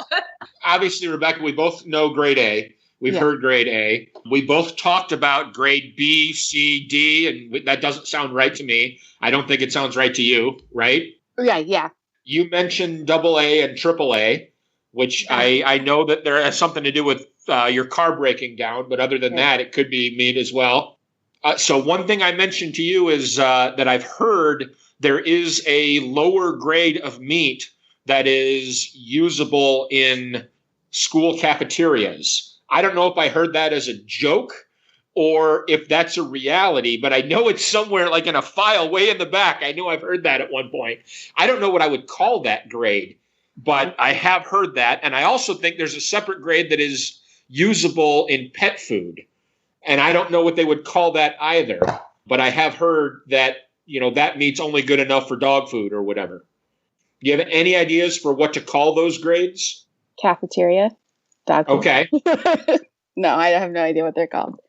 obviously, Rebecca, we both know grade A. We've heard grade A. We both talked about grade B, C, D, and that doesn't sound right to me. I don't think it sounds right to you, right? Yeah. You mentioned double A and triple A, which I know that there has something to do with your car breaking down, but other than that, it could be meat as well. So one thing I mentioned to you is that I've heard there is a lower grade of meat that is usable in school cafeterias. I don't know if I heard that as a joke or if that's a reality, but I know it's somewhere like in a file way in the back. I know I've heard that at one point. I don't know what I would call that grade, but I have heard that. And I also think there's a separate grade that is usable in pet food. And I don't know what they would call that either, but I have heard that, that meat's only good enough for dog food or whatever. Do you have any ideas for what to call those grades? Cafeteria. Dog food. Okay. No, I have no idea what they're called.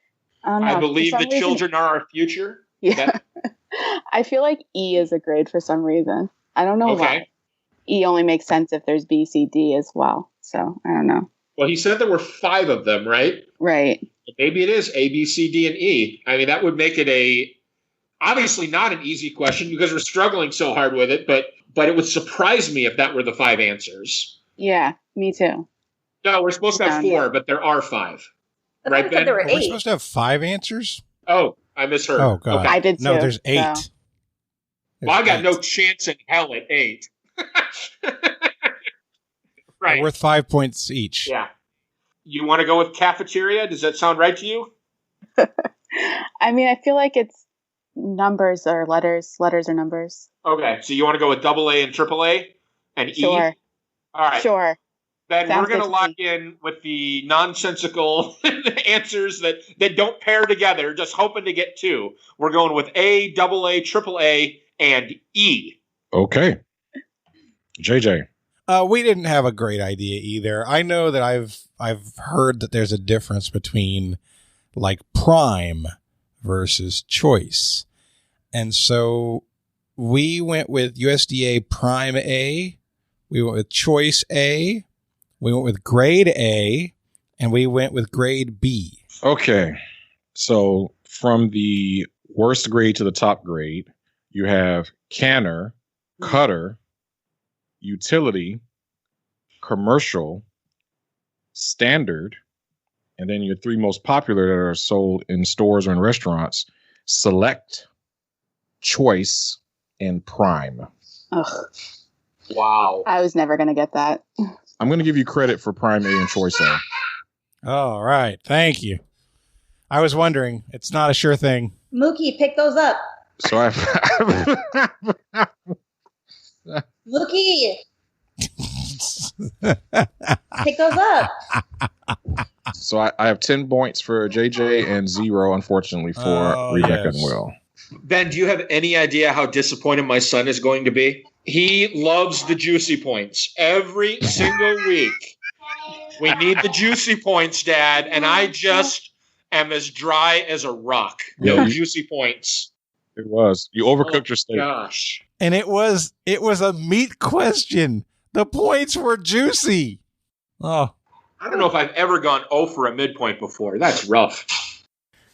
I believe the children are our future. Yeah. I feel like E is a grade for some reason. I don't know why. E only makes sense if there's B, C, D as well. So I don't know. Well, he said there were 5 of them, right? Right. Maybe it is A, B, C, D, and E. I mean, that would make it obviously not an easy question because we're struggling so hard with it, but it would surprise me if that were the 5 answers. Yeah, me too. No, we're supposed to have 4, but there are 5. Right, Ben? There were 8. We're supposed to have 5 answers? Oh, I misheard. Oh, God. Okay. I did too. No, there's 8. So. Well, I got no chance in hell at 8. Right. They're worth 5 points each. Yeah. You want to go with cafeteria? Does that sound right to you? I mean, I feel like it's numbers or letters or numbers. Okay, so you want to go with AA and AAA and Sure. E? All right. Sure. Then Sounds we're going to good to lock me. in with the nonsensical answers that don't pair together, just hoping to get 2. We're going with A, AA, AAA, and E. Okay. JJ. We didn't have a great idea either. I know that I've heard that there's a difference between like prime versus choice. And so we went with USDA Prime A, we went with Choice A, we went with Grade A, and we went with Grade B. Okay. So from the worst grade to the top grade, you have canner, cutter, utility, commercial, standard, and then your 3 most popular that are sold in stores or in restaurants: select, choice, and prime. Ugh, Wow. I was never going to get that. I'm going to give you credit for prime A and choice A. All right. Thank you. I was wondering. It's not a sure thing. Mookie, pick those up. So Mookie, pick those up. So I have 10 points for JJ and 0, unfortunately, for Rebecca and Will. Ben, do you have any idea how disappointed my son is going to be? He loves the juicy points every single week. We need the juicy points, Dad, and I just am as dry as a rock. No juicy points. It was. You overcooked your steak. Gosh. And it was a meat question. The points were juicy. Oh. I don't know if I've ever gone 0 for a midpoint before. That's rough.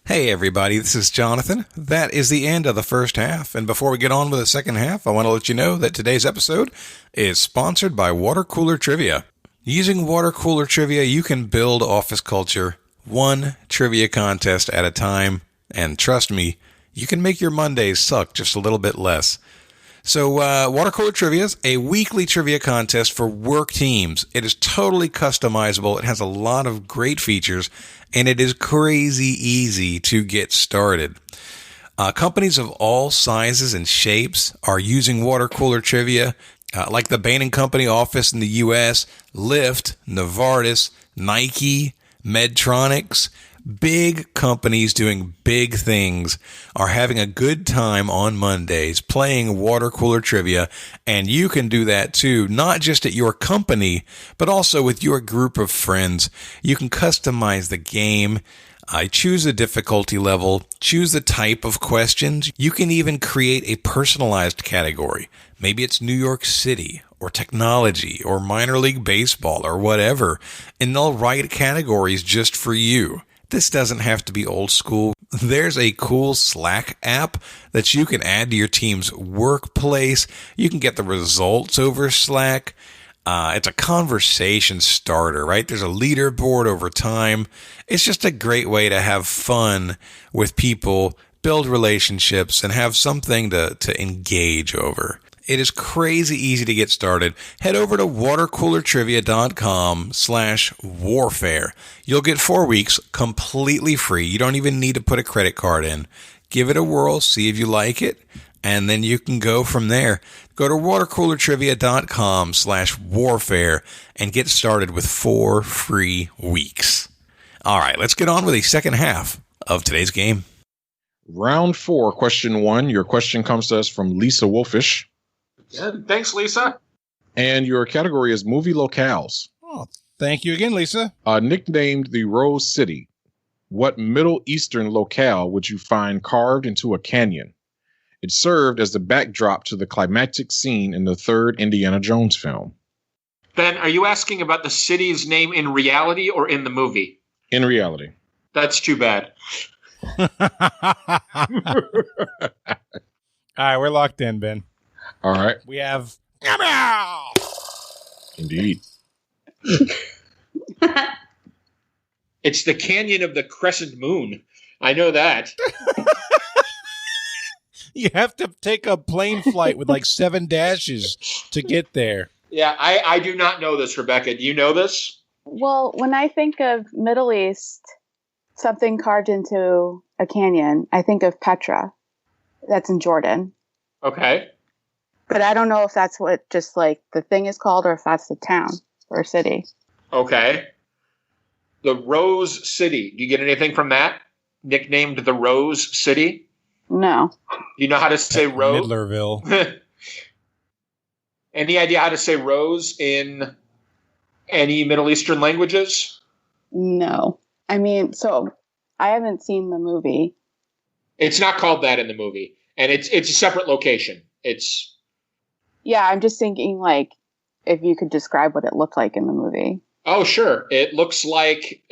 Hey everybody, this is Jonathan. That is the end of the first half, and before we get on with the second half, I want to let you know that today's episode is sponsored by Water Cooler Trivia. Using Water Cooler Trivia, you can build office culture one trivia contest at a time, and trust me, you can make your Mondays suck just a little bit less. So, Water Cooler Trivia is a weekly trivia contest for work teams. It is totally customizable. It has a lot of great features, and it is crazy easy to get started. Companies of all sizes and shapes are using Water Cooler Trivia, like the Bain & Company office in the U.S., Lyft, Novartis, Nike, Medtronics. Big companies doing big things are having a good time on Mondays playing Water Cooler Trivia, and you can do that too, not just at your company, but also with your group of friends. You can customize the game, choose the difficulty level, choose the type of questions. You can even create a personalized category. Maybe it's New York City or technology or minor league baseball or whatever, and they'll write categories just for you. This doesn't have to be old school. There's a cool Slack app that you can add to your team's workplace. You can get the results over Slack. It's a conversation starter, right? There's a leaderboard over time. It's just a great way to have fun with people, build relationships, and have something to engage over. It is crazy easy to get started. Head over to watercoolertrivia.com/warfare. You'll get 4 weeks completely free. You don't even need to put a credit card in. Give it a whirl, see if you like it, and then you can go from there. Go to watercoolertrivia.com/warfare and get started with 4 free weeks. All right, let's get on with the second half of today's game. Round 4, question 1. Your question comes to us from Lisa Wolfish. Yeah, thanks, Lisa. And your category is movie locales. Oh, thank you again, Lisa. Nicknamed the Rose City, what Middle Eastern locale would you find carved into a canyon? It served as the backdrop to the climactic scene in the third Indiana Jones film. Ben, are you asking about the city's name in reality or in the movie? In reality. That's too bad. All right, we're locked in, Ben. All right. We have... Indeed. It's the Canyon of the Crescent Moon. I know that. You have to take a plane flight with like 7 dashes to get there. Yeah, I do not know this, Rebecca. Do you know this? Well, when I think of Middle East, something carved into a canyon, I think of Petra. That's in Jordan. Okay. But I don't know if that's what just like the thing is called or if that's the town or city. Okay. The Rose City. Do you get anything from that? Nicknamed the Rose City? No. Do you know how to say rose? Midlerville. Any idea how to say rose in any Middle Eastern languages? No. I mean, so I haven't seen the movie. It's not called that in the movie. And it's a separate location. It's... Yeah, I'm just thinking like if you could describe what it looked like in the movie. Oh, sure. It looks like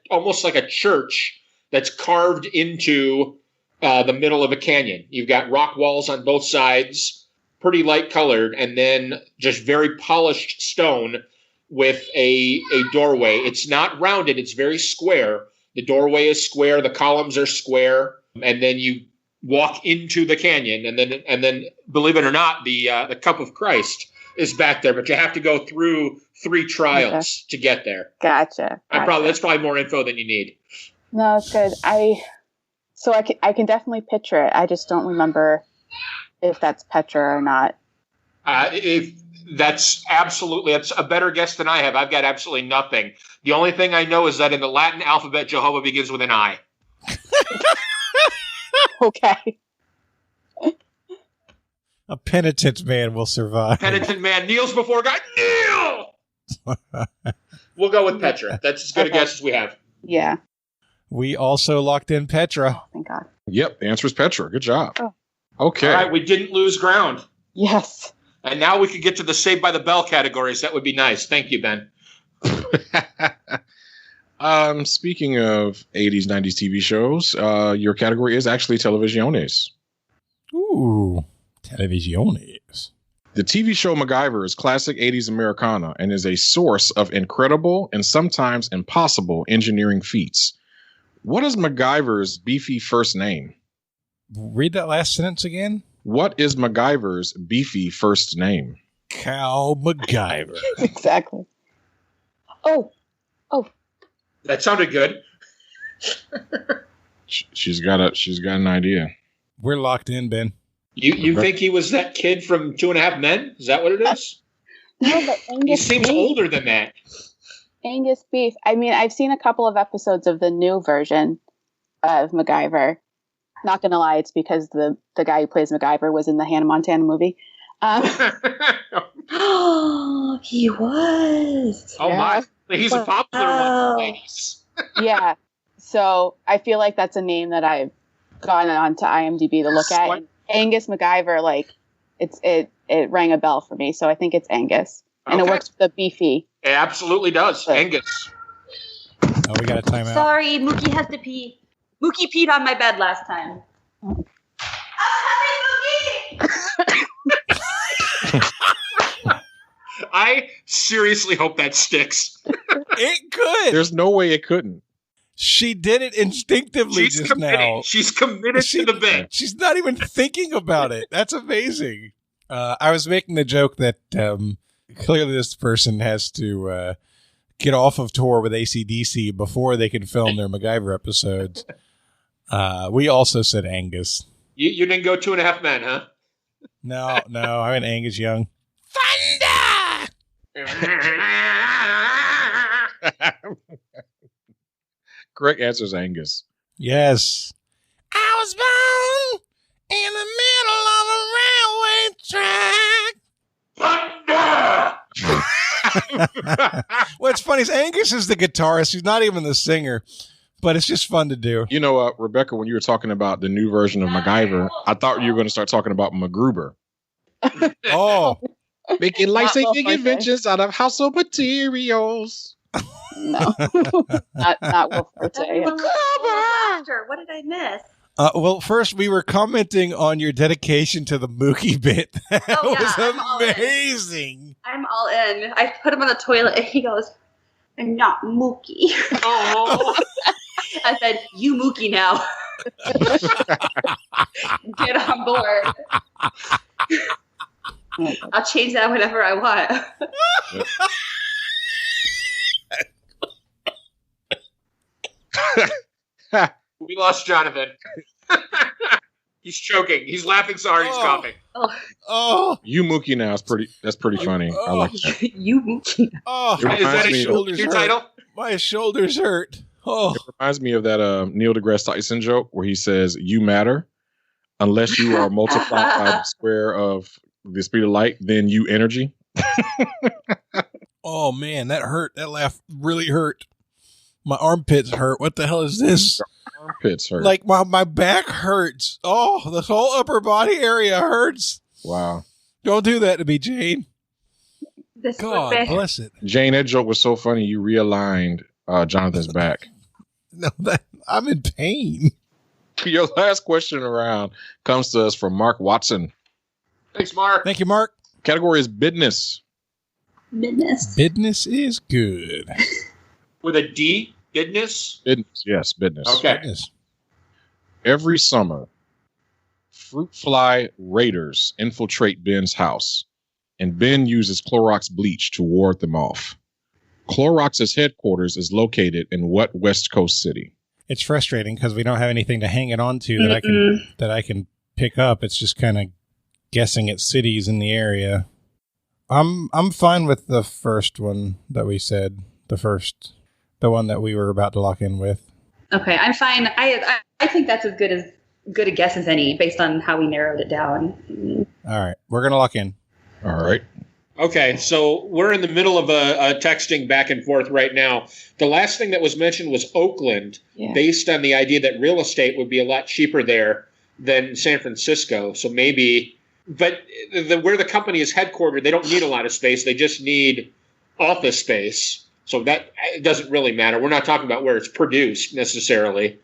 almost like a church that's carved into the middle of a canyon. You've got rock walls on both sides, pretty light colored, and then just very polished stone with a doorway. It's not rounded. It's very square. The doorway is square. The columns are square. And then you walk into the canyon. And then believe it or not, the Cup of Christ is back there. But you have to go through 3 trials to get there. Gotcha. That's probably more info than you need. No, it's good. I can definitely picture it. I just don't remember if that's Petra or not. If that's a better guess than I have. I've got absolutely nothing. The only thing I know is that in the Latin alphabet, Jehovah begins with an I. Okay. A penitent man will survive. Penitent man kneels before God. Kneel! We'll go with Petra. That's as good a guess as we have. Yeah. We also locked in Petra. Oh, thank God. Yep, the answer is Petra. Good job. Oh. Okay. All right, we didn't lose ground. Yes. And now we could get to the Saved by the Bell categories. That would be nice. Thank you, Ben. Speaking of 80s, 90s TV shows, your category is actually televisiones. Ooh, televisiones. The TV show MacGyver is classic 80s Americana and is a source of incredible and sometimes impossible engineering feats. What is MacGyver's beefy first name? Read that last sentence again. What is MacGyver's beefy first name? Cal MacGyver. Exactly. Oh. That sounded good. She's got an idea. We're locked in, Ben. You think he was that kid from 2.5 Men? Is that what it is? No, but He seems older than that. Angus Beef. I mean, I've seen a couple of episodes of the new version of MacGyver. Not gonna lie, it's because the guy who plays MacGyver was in the Hannah Montana movie. Oh, he was. Oh, my. He's a popular one, ladies. Yeah. So I feel like that's a name that I've gone on to IMDb to look at. And Angus MacGyver, like, it rang a bell for me. So I think it's Angus. And it works with the beefy. It absolutely does. But Angus. Oh, we got a timeout. Sorry, Mookie has to pee. Mookie peed on my bed last time. I'm coming, Mookie! I seriously hope that sticks. It could. There's no way it couldn't. She did it instinctively now. She's committed to the bit. She's not even thinking about it. That's amazing. I was making the joke that clearly this person has to get off of tour with AC/DC before they can film their MacGyver episodes. We also said Angus. You didn't go 2.5 Men, huh? No, I went Angus Young. Correct answer is Angus. Yes. I was born in the middle of a railway track. What's funny is Angus is the guitarist. He's not even the singer, but it's just fun to do. You know, Rebecca, when you were talking about the new version of MacGyver, I thought you were going to start talking about MacGruber. Oh. Making life-saving inventions out of household materials. No, not Will Forte. What did I miss? Well, first we were commenting on your dedication to the Mookie bit. That was amazing. I'm all in. I put him on the toilet and he goes, "I'm not Mookie." Oh. I said, "You Mookie now." Get on board. I'll change that whenever I want. We lost Jonathan. He's choking. He's laughing so hard he's coughing. Oh, You Mookie now is that's pretty funny. I like that. You Mookie. Oh, It reminds me of- your title? my shoulders hurt. Oh, It reminds me of that Neil deGrasse Tyson joke where he says, "You matter unless you are multiplied by the square of the speed of light, then you energy." oh man, that hurt. That laugh really hurt. My armpits hurt. What the hell is this? Armpits hurt. Like my back hurts. Oh, the whole upper body area hurts. Wow. Don't do that to me, Jane. This God would be- bless it. Jane, that joke was so funny. You realigned Jonathan's back. No, I'm in pain. Your last question around comes to us from Mark Watson. Thanks, Mark. Thank you, Mark. Category is business. Business. Business is good. With a D? Business? Business, yes, business. Okay. Business. Every summer, fruit fly raiders infiltrate Ben's house, and Ben uses Clorox bleach to ward them off. Clorox's headquarters is located in what West Coast city? It's frustrating because we don't have anything to hang it on to that I can pick up. It's just kind of guessing at cities in the area. I'm fine with the first one that we said. The one that we were about to lock in with. Okay, I'm fine. I think that's as good a guess as any based on how we narrowed it down. All right, we're gonna lock in. All right. Okay, so we're in the middle of a texting back and forth right now. The last thing that was mentioned was Oakland, based on the idea that real estate would be a lot cheaper there than San Francisco. So maybe, but where the company is headquartered, they don't need a lot of space. They just need office space. So that it doesn't really matter. We're not talking about where it's produced necessarily.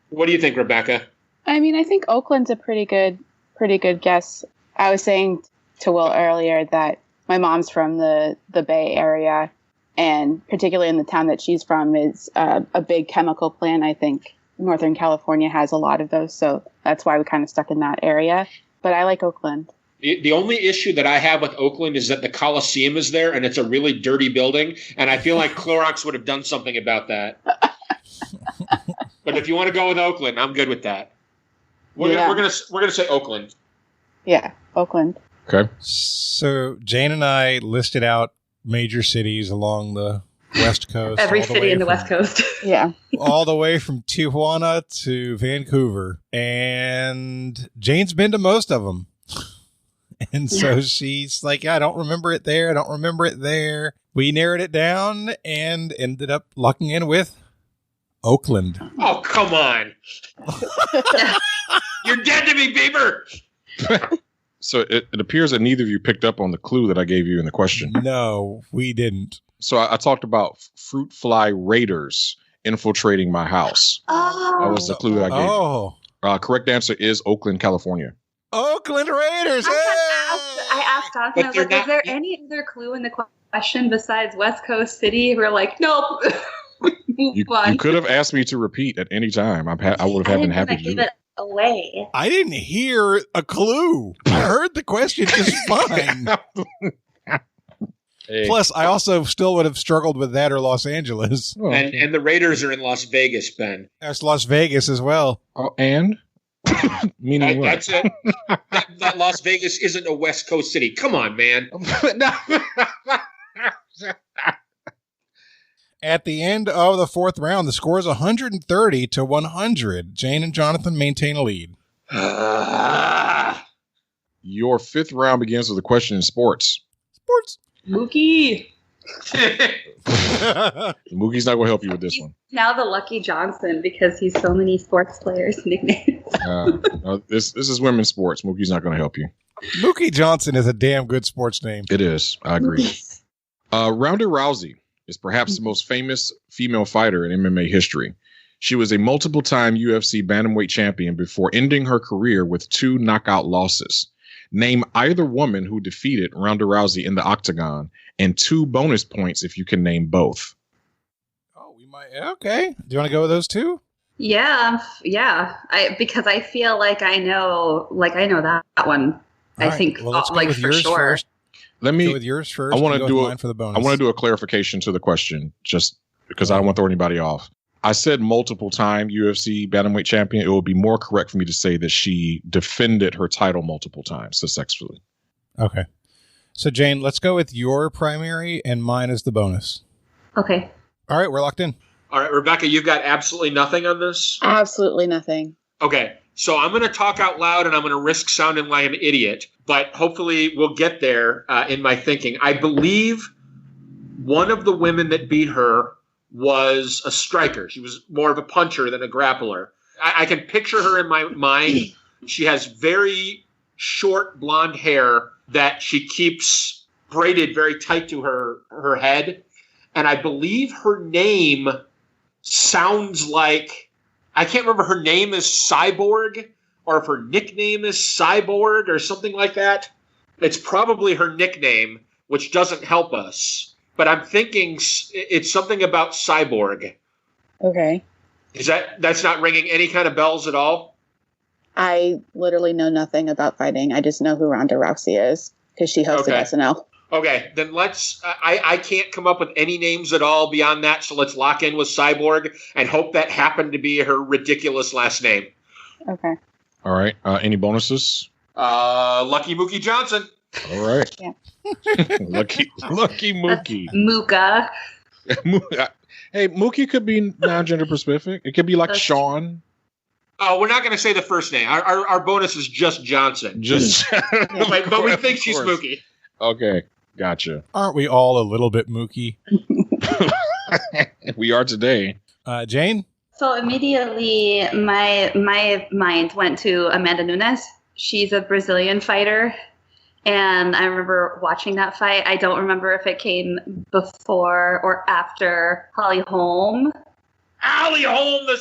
What do you think, Rebecca? I mean, I think Oakland's a pretty good guess. I was saying to Will earlier that my mom's from the Bay Area, and particularly in the town that she's from is a big chemical plant. I think Northern California has a lot of those, so that's why we kind of stuck in that area. But I like Oakland. The only issue that I have with Oakland is that the Coliseum is there, and it's a really dirty building, and I feel like Clorox would have done something about that. But if you want to go with Oakland, I'm good with that. We're gonna say Oakland. Yeah, Oakland. Okay. So Jane and I listed out major cities along the West Coast. Every city in the West Coast. Yeah. All the way from Tijuana to Vancouver. And Jane's been to most of them. And so she's like, I don't remember it there. I don't remember it there. We narrowed it down and ended up locking in with Oakland. Oh, come on. You're dead to me, Beaver. So it appears that neither of you picked up on the clue that I gave you in the question. No, we didn't. So I talked about fruit fly raiders infiltrating my house. Oh. That was the clue that I gave. Oh. Correct answer is Oakland, California. Oakland Raiders. I asked Jonathan, I was like, is there any other clue in the question besides West Coast City? We're like, nope. You could have asked me to repeat at any time. I would have been happy to do it. Away. I didn't hear a clue. I heard the question just fine. Hey. Plus, I also still would have struggled with that or Los Angeles. Oh, And the Raiders are in Las Vegas, Ben. That's Las Vegas as well. oh, and? Meaning what? That's it. that Las Vegas isn't a West Coast city. Come on, man. At the end of the fourth round, the score is 130 to 100. Jane and Jonathan maintain a lead. Your fifth round begins with a question in sports. Sports. Mookie. Mookie's not going to help you with this one. Now the Lucky Johnson because he's so many sports players' nicknames. This is women's sports. Mookie's not going to help you. Mookie Johnson is a damn good sports name. It is. I agree. Ronda Rousey is perhaps the most famous female fighter in MMA history. She was a multiple-time UFC bantamweight champion before ending her career with 2 knockout losses. Name either woman who defeated Ronda Rousey in the octagon, and 2 bonus points if you can name both. Oh, we might. Okay. Do you want to go with those 2? Yeah. Because I feel like I know that one. All I right. think Well, let's go like with for yours sure. first. Let me Go with yours first. I want and to go with do mine for the bonus. I want to do a clarification to the question, just because I don't want to throw anybody off. I said multiple-time UFC bantamweight champion. It would be more correct for me to say that she defended her title multiple times successfully. Okay. So, Jane, let's go with your primary, and mine is the bonus. Okay. All right, we're locked in. All right, Rebecca, you've got absolutely nothing on this? Absolutely nothing. Okay, so I'm going to talk out loud and I'm going to risk sounding like an idiot, but hopefully we'll get there in my thinking. I believe one of the women that beat her was a striker. She was more of a puncher than a grappler. I can picture her in my mind. She has very short blonde hair that she keeps braided very tight to her head. And I believe her name sounds like, I can't remember her name is Cyborg, or if her nickname is Cyborg or something like that. It's probably her nickname, which doesn't help us. But I'm thinking it's something about Cyborg. Okay. That's not ringing any kind of bells at all? I literally know nothing about fighting. I just know who Ronda Rousey is because she hosted SNL. Okay, then I can't come up with any names at all beyond that, so let's lock in with Cyborg and hope that happened to be her ridiculous last name. Okay. All right. Any bonuses? Lucky Mookie Johnson. All right. Yeah. Lucky Mookie. Mooka. Hey, Mookie could be non-gender specific. It could be like Sean. Oh, we're not going to say the first name. Our bonus is just Johnson. But we think she's Mookie. Okay, gotcha. Aren't we all a little bit Mookie? We are today. Jane? So immediately my mind went to Amanda Nunes. She's a Brazilian fighter. And I remember watching that fight. I don't remember if it came before or after Holly Holm. Holly Holm, the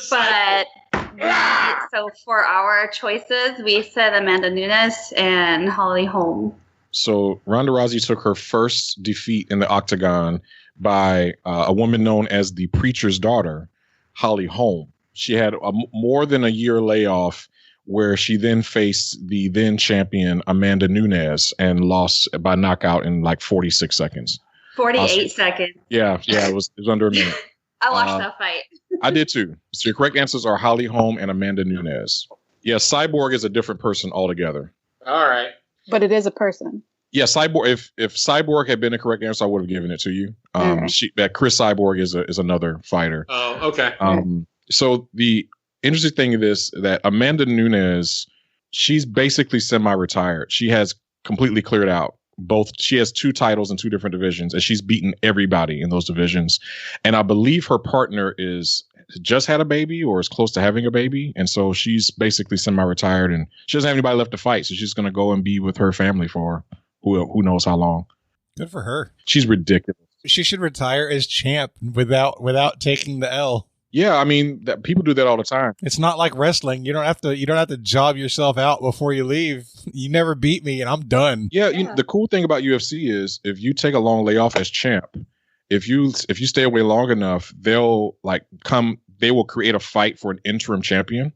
But so for our choices, we said Amanda Nunes and Holly Holm. So Ronda Rousey took her first defeat in the octagon by a woman known as the Preacher's Daughter, Holly Holm. She had more than a year layoff where she then faced the then champion Amanda Nunes and lost by knockout in like 46 seconds. 48 seconds. Yeah, it was under a minute. I watched that fight. I did too. So your correct answers are Holly Holm and Amanda Nunes. Yeah, Cyborg is a different person altogether. All right. But it is a person. Yeah, Cyborg. If Cyborg had been the correct answer, I would have given it to you. That Chris Cyborg is another fighter. Oh, okay. So the interesting thing is that Amanda Nunes, she's basically semi-retired. She has completely cleared out both. She has 2 titles in 2 different divisions, and she's beaten everybody in those divisions. And I believe her partner just had a baby or is close to having a baby. And so she's basically semi-retired and she doesn't have anybody left to fight. So she's going to go and be with her family for who knows how long. Good for her. She's ridiculous. She should retire as champ without taking the L. Yeah, I mean, people do that all the time. It's not like wrestling. You don't have to job yourself out before you leave. You never beat me, and I'm done. Yeah, the cool thing about UFC is if you take a long layoff as champ, if you stay away long enough, they will create a fight for an interim champion,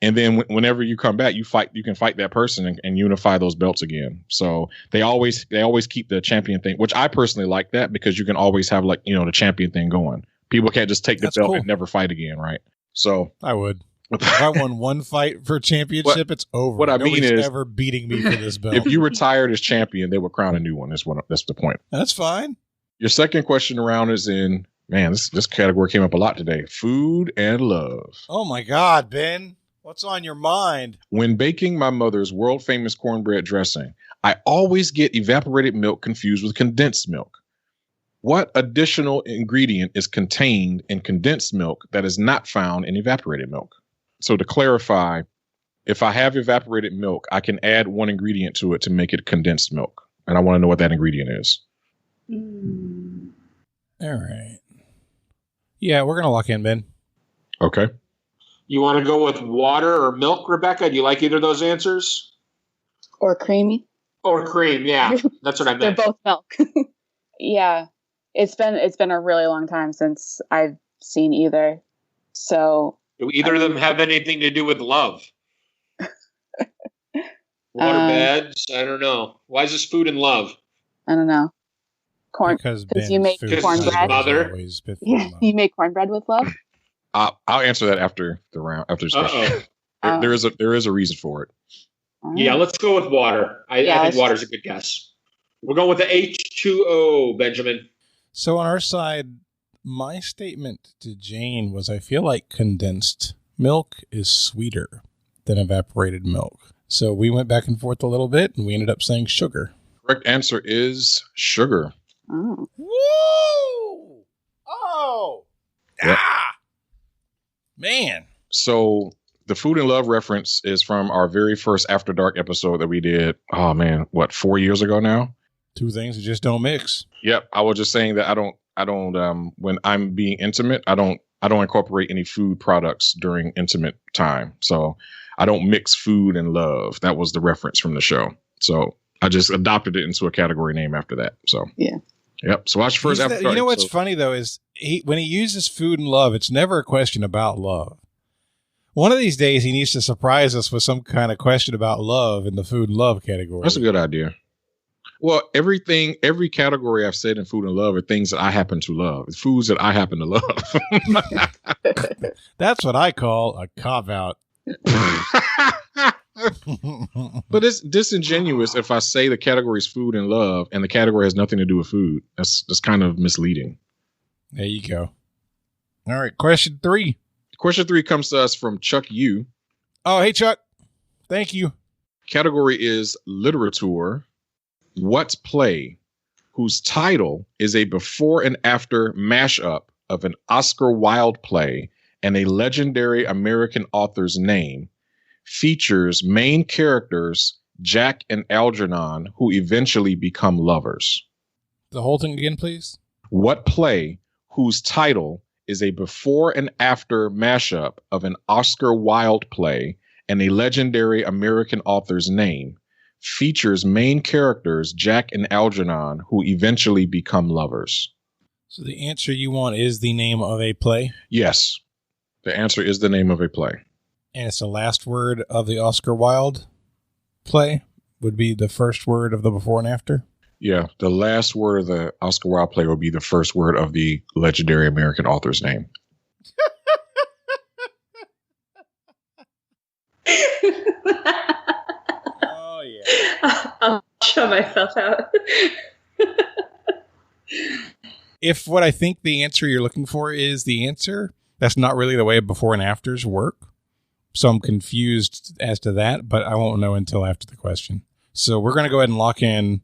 and then whenever you come back, you can fight that person and unify those belts again. So they always keep the champion thing, which I personally like that because you can always have the champion thing going. People can't just take the belt and never fight again, right? So I would. If I won one fight for championship, it's over. What I mean is, ever beating me for this belt. If you retired as champion, they would crown a new one. That's the point. That's fine. Your second question around is in, man, this category came up a lot today. Food and love. Oh my God, Ben. What's on your mind? When baking my mother's world famous cornbread dressing, I always get evaporated milk confused with condensed milk. What additional ingredient is contained in condensed milk that is not found in evaporated milk? So to clarify, if I have evaporated milk, I can add one ingredient to it to make it condensed milk. And I want to know what that ingredient is. And All right. Yeah, we're going to lock in, Ben. Okay. You want to go with water or milk, Rebecca? Do you like either of those answers? Or creamy. Or cream, yeah. That's what I They're meant. both milk. Yeah. It's been a really long time since I've seen either. So Do either of them have anything to do with love? Water beds? I don't know. Why is this food and love? I don't know. Corn, Because you make Ben's food cornbread. Mother. always been Yeah, love. you make cornbread with love. I'll answer that after the round. After discussion. Uh-oh. There is a reason for it. Yeah, let's go with water. I think water's a good guess. We're going with the H2O, Benjamin. So on our side, my statement to Jane was, I feel like condensed milk is sweeter than evaporated milk. So we went back and forth a little bit, and we ended up saying sugar. Correct answer is sugar. Oh. Woo! Oh! Yep. Ah! Man. So the food and love reference is from our very first After Dark episode that we did. Oh man, 4 years ago now? Two things that just don't mix. Yep. I was just saying that I don't when I'm being intimate, I don't incorporate any food products during intimate time. So I don't mix food and love. That was the reference from the show. So I just adopted it into a category name after that. So yeah. Yep. So watch first After Dark. You know what's funny though is when he uses food and love, it's never a question about love. One of these days he needs to surprise us with some kind of question about love in the food and love category. That's a good idea. Well, every category I've said in food and love are things that I happen to love. It's foods that I happen to love. That's what I call a cop-out. But it's disingenuous if I say the category is food and love and the category has nothing to do with food. That's kind of misleading. There you go. All right, question 3. Question 3 comes to us from Chuck Yu. Oh, hey, Chuck. Thank you. Category is literature. What play, whose title is a before and after mashup of an Oscar Wilde play and a legendary American author's name, features main characters Jack and Algernon who eventually become lovers? The whole thing again, please. What play, whose title is a before and after mashup of an Oscar Wilde play and a legendary American author's name, features main characters Jack and Algernon who eventually become lovers? So the answer you want is the name of a play? Yes. The answer is the name of a play. And it's the last word of the Oscar Wilde play would be the first word of the before and after? Yeah. The last word of the Oscar Wilde play will be the first word of the legendary American author's name. Oh, yeah. I'll show myself out. If what I think the answer you're looking for is the answer, that's not really the way before and afters work. So I'm confused as to that, but I won't know until after the question. So we're going to go ahead and lock in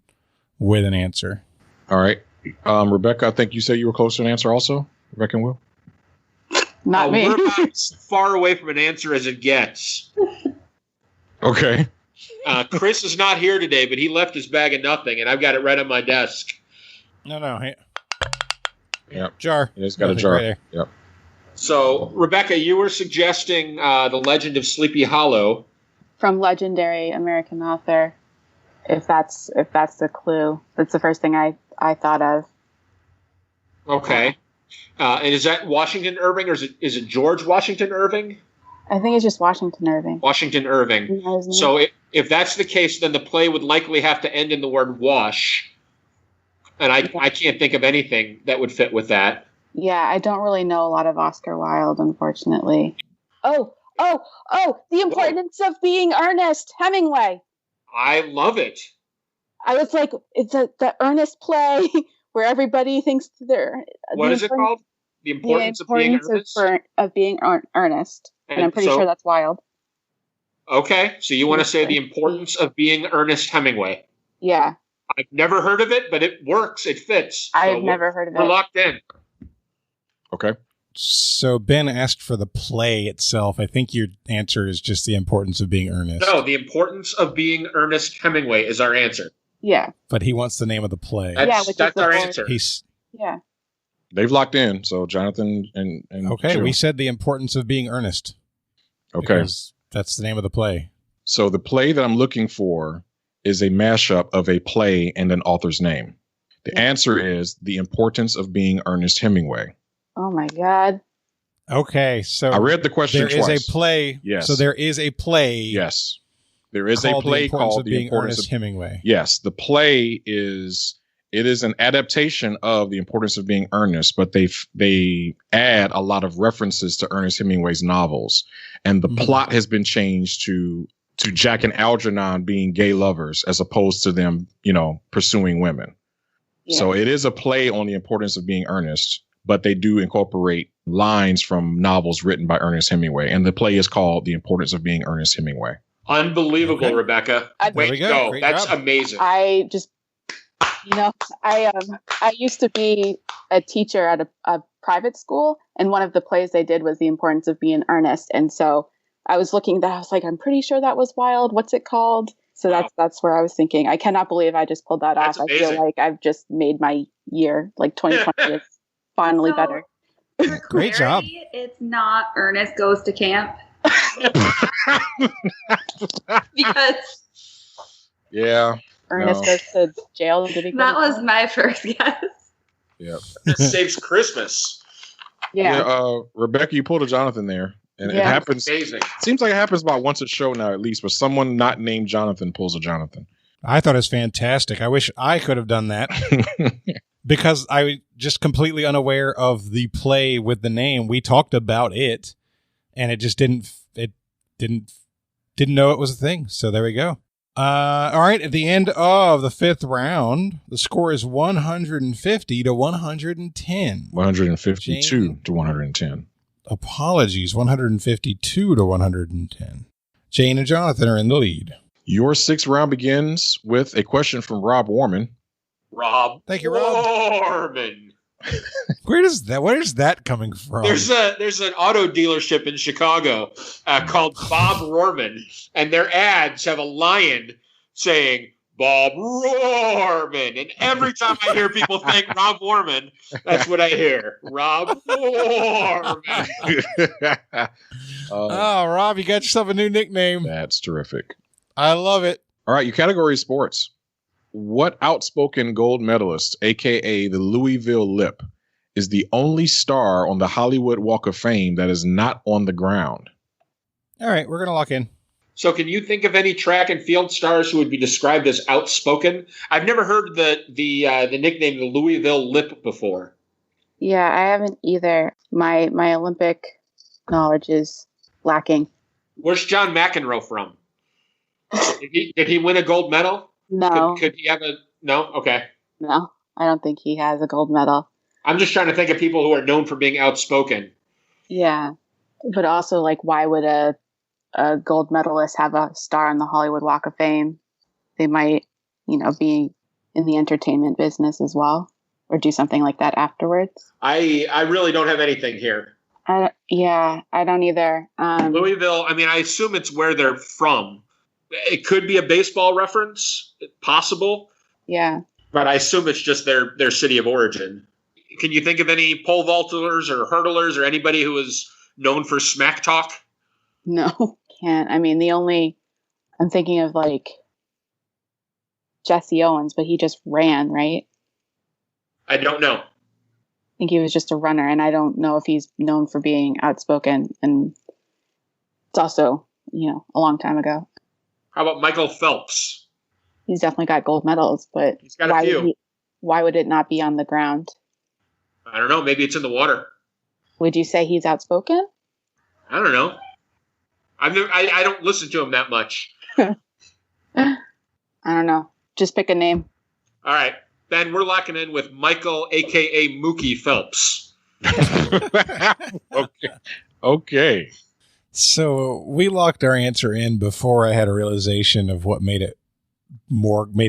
with an answer. All right. Rebecca, I think you said you were close to an answer also. Rebecca and Will? Not me. We're about as far away from an answer as it gets. Okay. Chris is not here today, but he left his bag of nothing, and I've got it right on my desk. No. Hey. Yep. Jar. It's got a Nothing jar. right there. Yep. So, Rebecca, you were suggesting The Legend of Sleepy Hollow. From legendary American author. If that's the clue. That's the first thing I thought of. Okay. And is that Washington Irving, or is it George Washington Irving? I think it's just Washington Irving. Washington Irving. So if that's the case, then the play would likely have to end in the word wash. And I can't think of anything that would fit with that. Yeah, I don't really know a lot of Oscar Wilde, unfortunately. Oh, The Importance of Being Earnest, Hemingway. I love it. I was like, it's the earnest play where everybody thinks they're... What is it called? The Importance of Being Earnest? Of being earnest. And I'm pretty sure that's Wilde. Okay, so you want to say The Importance of Being Ernest Hemingway. Yeah. I've never heard of it, but it works. It fits. I've never heard of it. We're locked in. Okay. So Ben asked for the play itself. I think your answer is just The Importance of Being Earnest. No, The Importance of Being Ernest Hemingway is our answer. Yeah. But he wants the name of the play. That's our answer. Yeah. They've locked in. So Jonathan and okay, June. we said the importance of being earnest. Okay. Because that's the name of the play. So the play that I'm looking for is a mashup of a play and an author's name. The answer is The Importance of Being Ernest Hemingway. Oh my God. Okay, so I read the question there twice. is a play. Yes. So there is a play. Yes. There is a play called The Importance of Hemingway. Yes. The play is an adaptation of The Importance of Being Earnest, but they add a lot of references to Ernest Hemingway's novels. And the plot has been changed to Jack and Algernon being gay lovers as opposed to them, pursuing women. Yeah. So it is a play on the importance of being earnest, but they do incorporate lines from novels written by Ernest Hemingway. And the play is called The Importance of Being Ernest Hemingway. Unbelievable, okay. Rebecca. Way to go. That's amazing. I just, I used to be a teacher at a private school, and one of the plays they did was The Importance of Being Earnest. And so I was looking at that. I was like, I'm pretty sure that was wild. What's it called? So that's where I was thinking. I cannot believe I just pulled that off. Amazing. I feel like I've just made my year. Like 2020 is finally better. Great job. It's not Ernest Goes to Camp. Because Ernest goes to jail. That was my first guess. Yeah. This saves Christmas. Yeah. Rebecca, you pulled a Jonathan there. And it happens. Amazing. Seems like it happens about once a show now, at least, but someone not named Jonathan pulls a Jonathan. I thought it was fantastic. I wish I could have done that because I was just completely unaware of the play with the name. We talked about it, and it just didn't know it was a thing. So there we go. All right. At the end of the fifth round, the score is 150 to 110. 152 to 110. Apologies, 152 to 110. Jane and Jonathan are in the lead. Your sixth round begins with a question from Rob Warman. Rob. Thank you, Rob. Warman. Where is that coming from? There's an auto dealership in Chicago called Bob Warman, and their ads have a lion saying Bob Warman, and every time I hear people think Rob Warman, that's what I hear. Rob Warman. Oh, Rob, you got yourself a new nickname. That's terrific. I love it. All right, your category is sports. What outspoken gold medalist, aka the Louisville Lip, is the only star on the Hollywood Walk of Fame that is not on the ground? All right, we're gonna lock in. So can you think of any track and field stars who would be described as outspoken? I've never heard the nickname the Louisville Lip before. Yeah, I haven't either. My Olympic knowledge is lacking. Where's John McEnroe from? Did he win a gold medal? No. Could he have a no? Okay. No, I don't think he has a gold medal. I'm just trying to think of people who are known for being outspoken. Yeah, but also why would a gold medalist have a star on the Hollywood Walk of Fame? They might, be in the entertainment business as well, or do something like that afterwards. I really don't have anything here. I don't either. Louisville, I assume it's where they're from. It could be a baseball reference, possible. Yeah. But I assume it's just their city of origin. Can you think of any pole vaulters or hurdlers or anybody who is known for smack talk? No, can't. I'm thinking of Jesse Owens, but he just ran, right? I don't know. I think he was just a runner, and I don't know if he's known for being outspoken. And it's also, a long time ago. How about Michael Phelps? He's definitely got gold medals, but he's got a few. Why would it not be on the ground? I don't know. Maybe it's in the water. Would you say he's outspoken? I don't know. I don't listen to him that much. I don't know. Just pick a name. All right. Ben, we're locking in with Michael, a.k.a. Mookie Phelps. Okay. So we locked our answer in before I had a realization of what made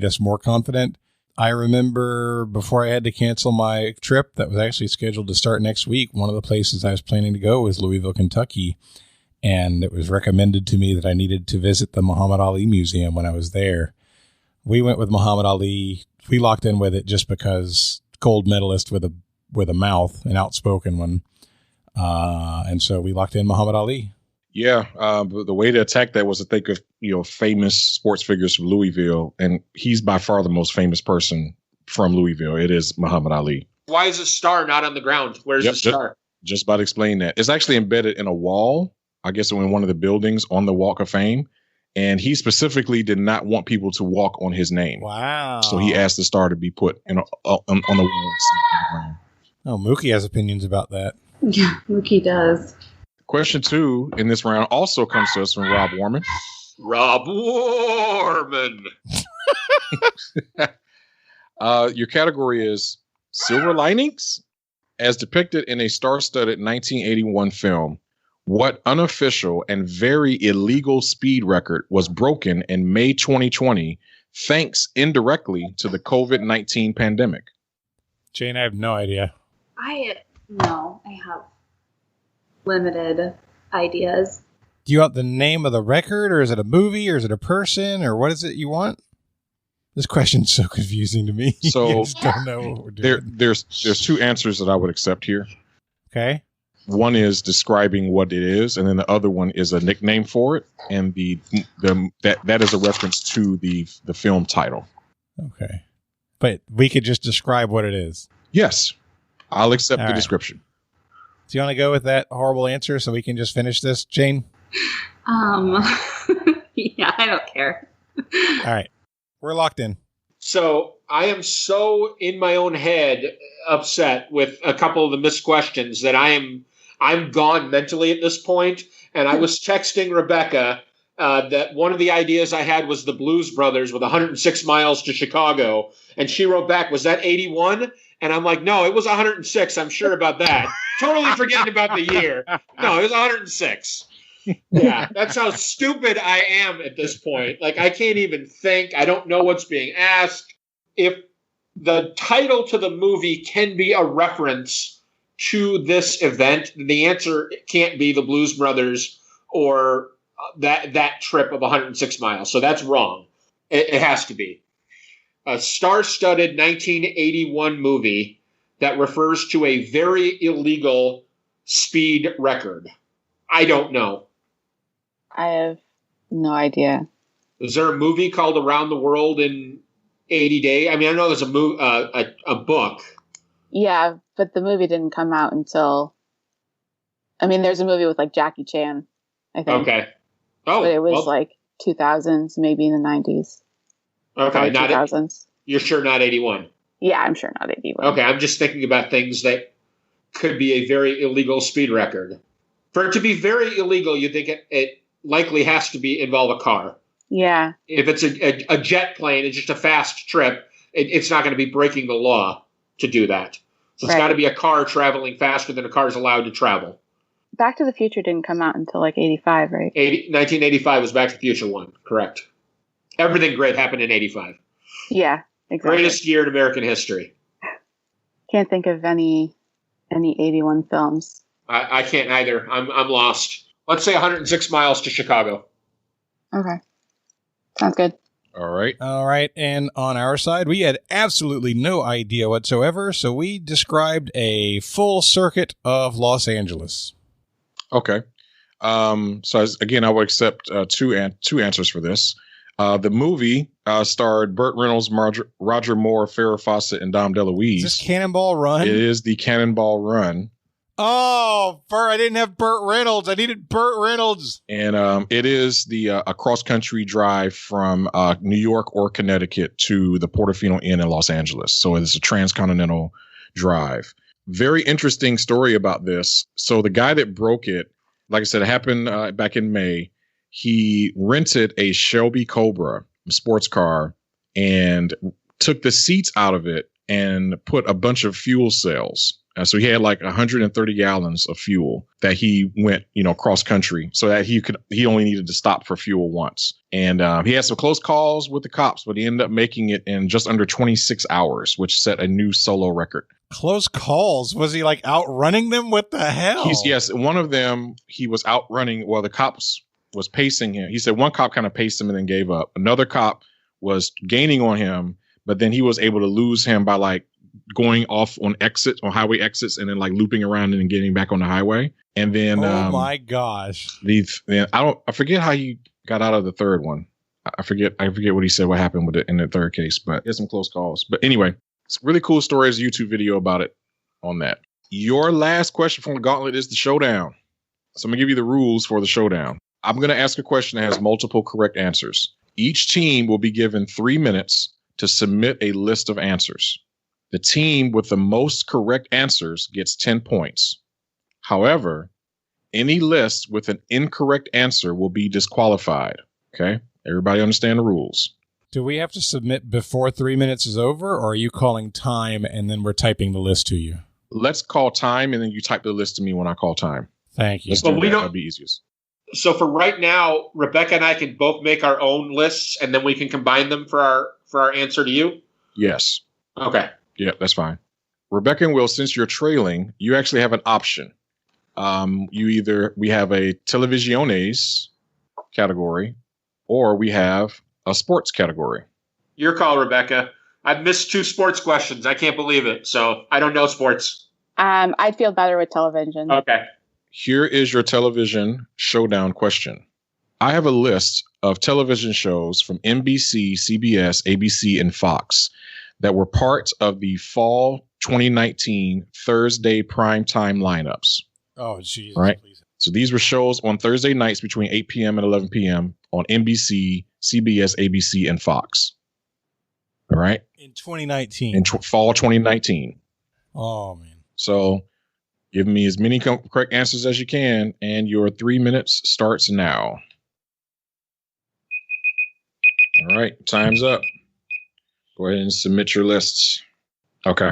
us more confident. I remember before I had to cancel my trip that was actually scheduled to start next week, one of the places I was planning to go was Louisville, Kentucky. And it was recommended to me that I needed to visit the Muhammad Ali Museum when I was there. We went with Muhammad Ali. We locked in with it just because gold medalist with a with a mouth, an outspoken one. And so we locked in Muhammad Ali. Yeah, the way to attack that was to think of famous sports figures from Louisville, and he's by far the most famous person from Louisville. It is Muhammad Ali. Why is a star not on the ground? Where's the star? Just about to explain that. It's actually embedded in a wall, I guess, in one of the buildings on the Walk of Fame, and he specifically did not want people to walk on his name. Wow! So he asked the star to be put on the wall. Oh, Mookie has opinions about that. Yeah, Mookie does. Question 2 in this round also comes to us from Rob Warman. Rob Warman. Your category is silver linings. As depicted in a star-studded 1981 film, what unofficial and very illegal speed record was broken in May 2020 thanks indirectly to the COVID-19 pandemic? Jane, I have no idea. I have limited ideas. Do you want the name of the record, or is it a movie, or is it a person, or what is it you want? This question's so confusing to me. So I just don't know what we're doing. There's 2 answers that I would accept here. Okay. One is describing what it is, and then the other one is a nickname for it, and that is a reference to the film title. Okay. But we could just describe what it is. Yes. I'll accept All the right. description. Do you want to go with that horrible answer so we can just finish this, Jane? Yeah, I don't care. All right. We're locked in. So I am so in my own head upset with a couple of the missed questions that I'm gone mentally at this point. And I was texting Rebecca that one of the ideas I had was the Blues Brothers with 106 miles to Chicago. And she wrote back, was that 81? And I'm like, no, it was 106. I'm sure about that. Totally forgetting about the year. No, it was 106. Yeah, that's how stupid I am at this point. Like, I can't even think. I don't know what's being asked. If the title to the movie can be a reference to this event, the answer can't be the Blues Brothers or that trip of 106 miles. So that's wrong. It has to be a star-studded 1981 movie that refers to a very illegal speed record. I don't know. I have no idea. Is there a movie called Around the World in 80 Days? I mean, I know there's a book. Yeah, but the movie didn't come out until... I mean, there's a movie with, like, Jackie Chan, I think. Okay. Oh, but it was, like, 2000s, maybe in the 90s. Okay, not 2000s. You're sure not 81? Yeah, I'm sure not 81. Okay, I'm just thinking about things that could be a very illegal speed record. For it to be very illegal, you think it likely has to involve a car. Yeah. If it's a jet plane, it's just a fast trip, it's not going to be breaking the law to do that. So it's got to be a car traveling faster than a car is allowed to travel. Back to the Future didn't come out until like 85, right? 1985 was Back to the Future 1, correct. Everything great happened in 85. Yeah, exactly. Greatest year in American history. Can't think of any 81 films. I can't either. I'm lost. Let's say 106 miles to Chicago. Okay. Sounds good. All right. All right. And on our side, we had absolutely no idea whatsoever. So we described a full circuit of Los Angeles. Okay. So again, I would accept two answers for this. The movie starred Burt Reynolds, Roger Moore, Farrah Fawcett, and Dom DeLuise. Is this Cannonball Run? It is the Cannonball Run. Oh, I didn't have Burt Reynolds. I needed Burt Reynolds. And it is a cross-country drive from New York or Connecticut to the Portofino Inn in Los Angeles. So it's a transcontinental drive. Very interesting story about this. So the guy that broke it, like I said, it happened back in May. He rented a Shelby Cobra sports car and took the seats out of it and put a bunch of fuel cells. So he had like 130 gallons of fuel that he went, cross country so that he only needed to stop for fuel once. And he had some close calls with the cops, but he ended up making it in just under 26 hours, which set a new solo record. Close calls? Was he like outrunning them? What the hell? Yes. One of them, he was outrunning while the cops was pacing him. He said one cop kind of paced him and then gave up. Another cop was gaining on him, but then he was able to lose him by like going off on highway exits, and then like looping around and then getting back on the highway. And then, oh my gosh, I forget how he got out of the third one. I forget what he said, what happened with it in the third case, but there's some close calls. But anyway, it's a really cool story. There's a YouTube video about it on that. Your last question from the gauntlet is the showdown. So I'm gonna give you the rules for the showdown. I'm gonna ask a question that has multiple correct answers. Each team will be given 3 minutes to submit a list of answers. The team with the most correct answers gets 10 points. However, any list with an incorrect answer will be disqualified. Okay? Everybody understand the rules. Do we have to submit before 3 minutes is over, or are you calling time and then we're typing the list to you? Let's call time, and then you type the list to me when I call time. Thank you. That'll be easiest. So for right now, Rebecca and I can both make our own lists, and then we can combine them for our answer to you? Yes. Okay. Yeah, that's fine. Rebecca and Will, since you're trailing, you actually have an option. We have a televisiones category, or we have a sports category. Your call, Rebecca. I've missed 2 sports questions. I can't believe it. So I don't know sports. I'd feel better with television. Okay. Here is your television showdown question. I have a list of television shows from NBC, CBS, ABC, and Fox that were part of the fall 2019 Thursday primetime lineups. Oh, jeez. Right. Please. So these were shows on Thursday nights between 8 p.m. and 11 p.m. on NBC, CBS, ABC, and Fox. All right. In 2019. In fall 2019. Oh, man. So give me as many correct answers as you can, and your 3 minutes starts now. All right. Time's up. Go ahead and submit your lists. Okay.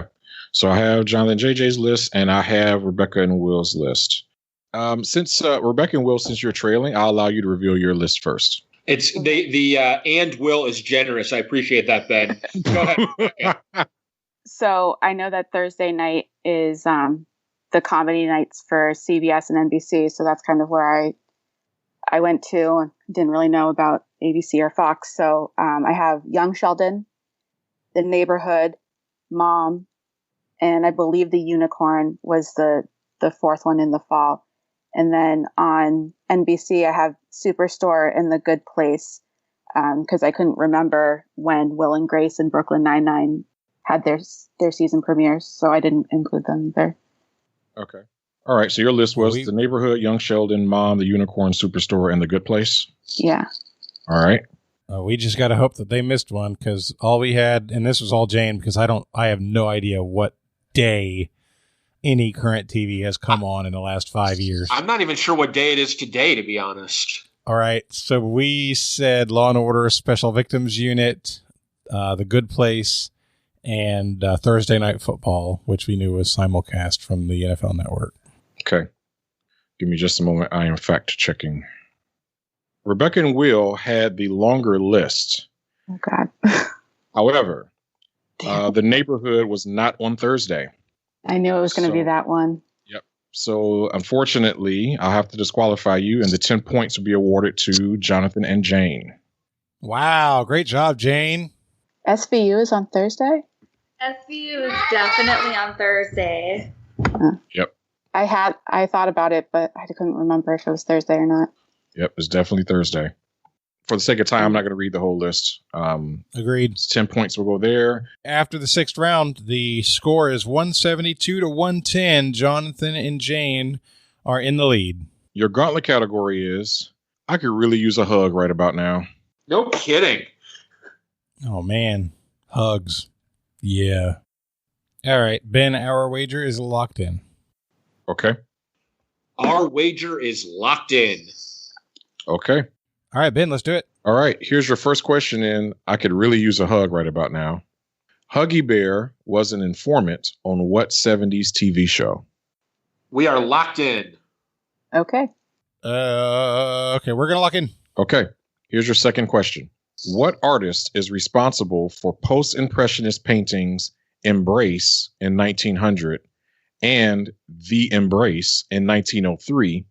So I have Jonathan JJ's list, and I have Rebecca and Will's list. Since Rebecca and Will, since you're trailing, I'll allow you to reveal your list first. It's the and Will is generous. I appreciate that, Ben. Go ahead. So I know that Thursday night is the comedy nights for CBS and NBC. So that's kind of where I went to and didn't really know about ABC or Fox. So I have Young Sheldon, The Neighborhood, Mom, and I believe The Unicorn was the fourth one in the fall. And then on NBC, I have Superstore and The Good Place, because I couldn't remember when Will and Grace and Brooklyn Nine-Nine had their season premieres, so I didn't include them either. Okay. All right. So your list was The Neighborhood, Young Sheldon, Mom, The Unicorn, Superstore, and The Good Place? Yeah. All right. We just got to hope that they missed one, because all we had, and this was all Jane, because I have no idea what day any current TV has come on in the last 5 years. I'm not even sure what day it is today, to be honest. All right. So we said Law and Order, Special Victims Unit, The Good Place, and Thursday Night Football, which we knew was simulcast from the NFL Network. Okay. Give me just a moment. I am fact checking. Rebecca and Will had the longer list. Oh, God. However, The Neighborhood was not on Thursday. I knew it was going to be that one. Yep. So, unfortunately, I'll have to disqualify you, and the 10 points will be awarded to Jonathan and Jane. Wow. Great job, Jane. SVU is on Thursday? SVU is definitely on Thursday. Yep. I thought about it, but I couldn't remember if it was Thursday or not. Yep, it's definitely Thursday. For the sake of time, I'm not going to read the whole list. Agreed. 10 points will go there. After the sixth round, the score is 172 to 110. Jonathan and Jane are in the lead. Your gauntlet category is, I could really use a hug right about now. No kidding. Oh, man. Hugs. Yeah. All right, Ben, our wager is locked in. Okay. Our wager is locked in. Okay. All right, Ben, let's do it. All right. Here's your first question in I could really use a hug right about now. Huggy Bear was an informant on what 70s TV show? We are locked in. Okay. Okay, we're going to lock in. Okay. Here's your second question. What artist is responsible for post-impressionist paintings Embrace in 1900 and The Embrace in 1903,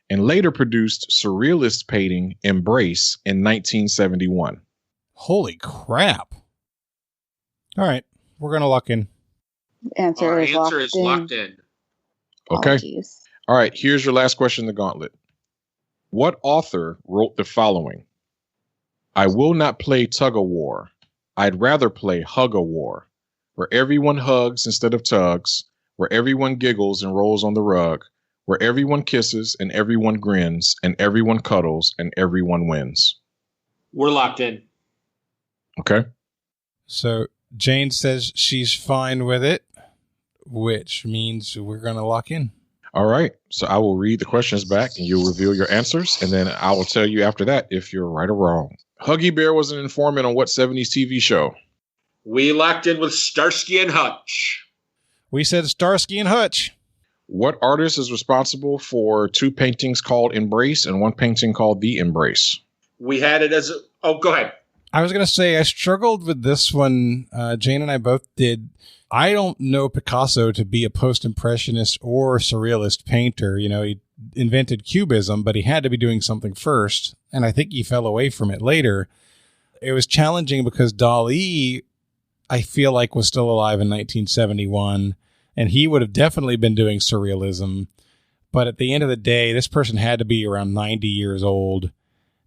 and later produced surrealist painting Embrace in 1971? Holy crap. All right, we're going to lock in. Answer Our is answer is locked in. Okay. Apologies. All right. Here's your last question in the gauntlet. What author wrote the following? I will not play tug-of-war. I'd rather play hug-a-war, where everyone hugs instead of tugs, where everyone giggles and rolls on the rug, where everyone kisses and everyone grins and everyone cuddles and everyone wins. We're locked in. Okay. So Jane says she's fine with it, which means we're going to lock in. All right. So I will read the questions back and you'll reveal your answers. And then I will tell you after that if you're right or wrong. Huggy Bear was an informant on what 70s TV show? We locked in with Starsky and Hutch. We said Starsky and Hutch. What artist is responsible for 2 paintings called Embrace and 1 painting called The Embrace? We had it as go ahead. I was going to say I struggled with this one. Jane and I both did. I don't know Picasso to be a post-impressionist or surrealist painter. You know, he invented Cubism, but he had to be doing something first. And I think he fell away from it later. It was challenging because Dali, I feel like, was still alive in 1971. And he would have definitely been doing surrealism. But at the end of the day, this person had to be around 90 years old.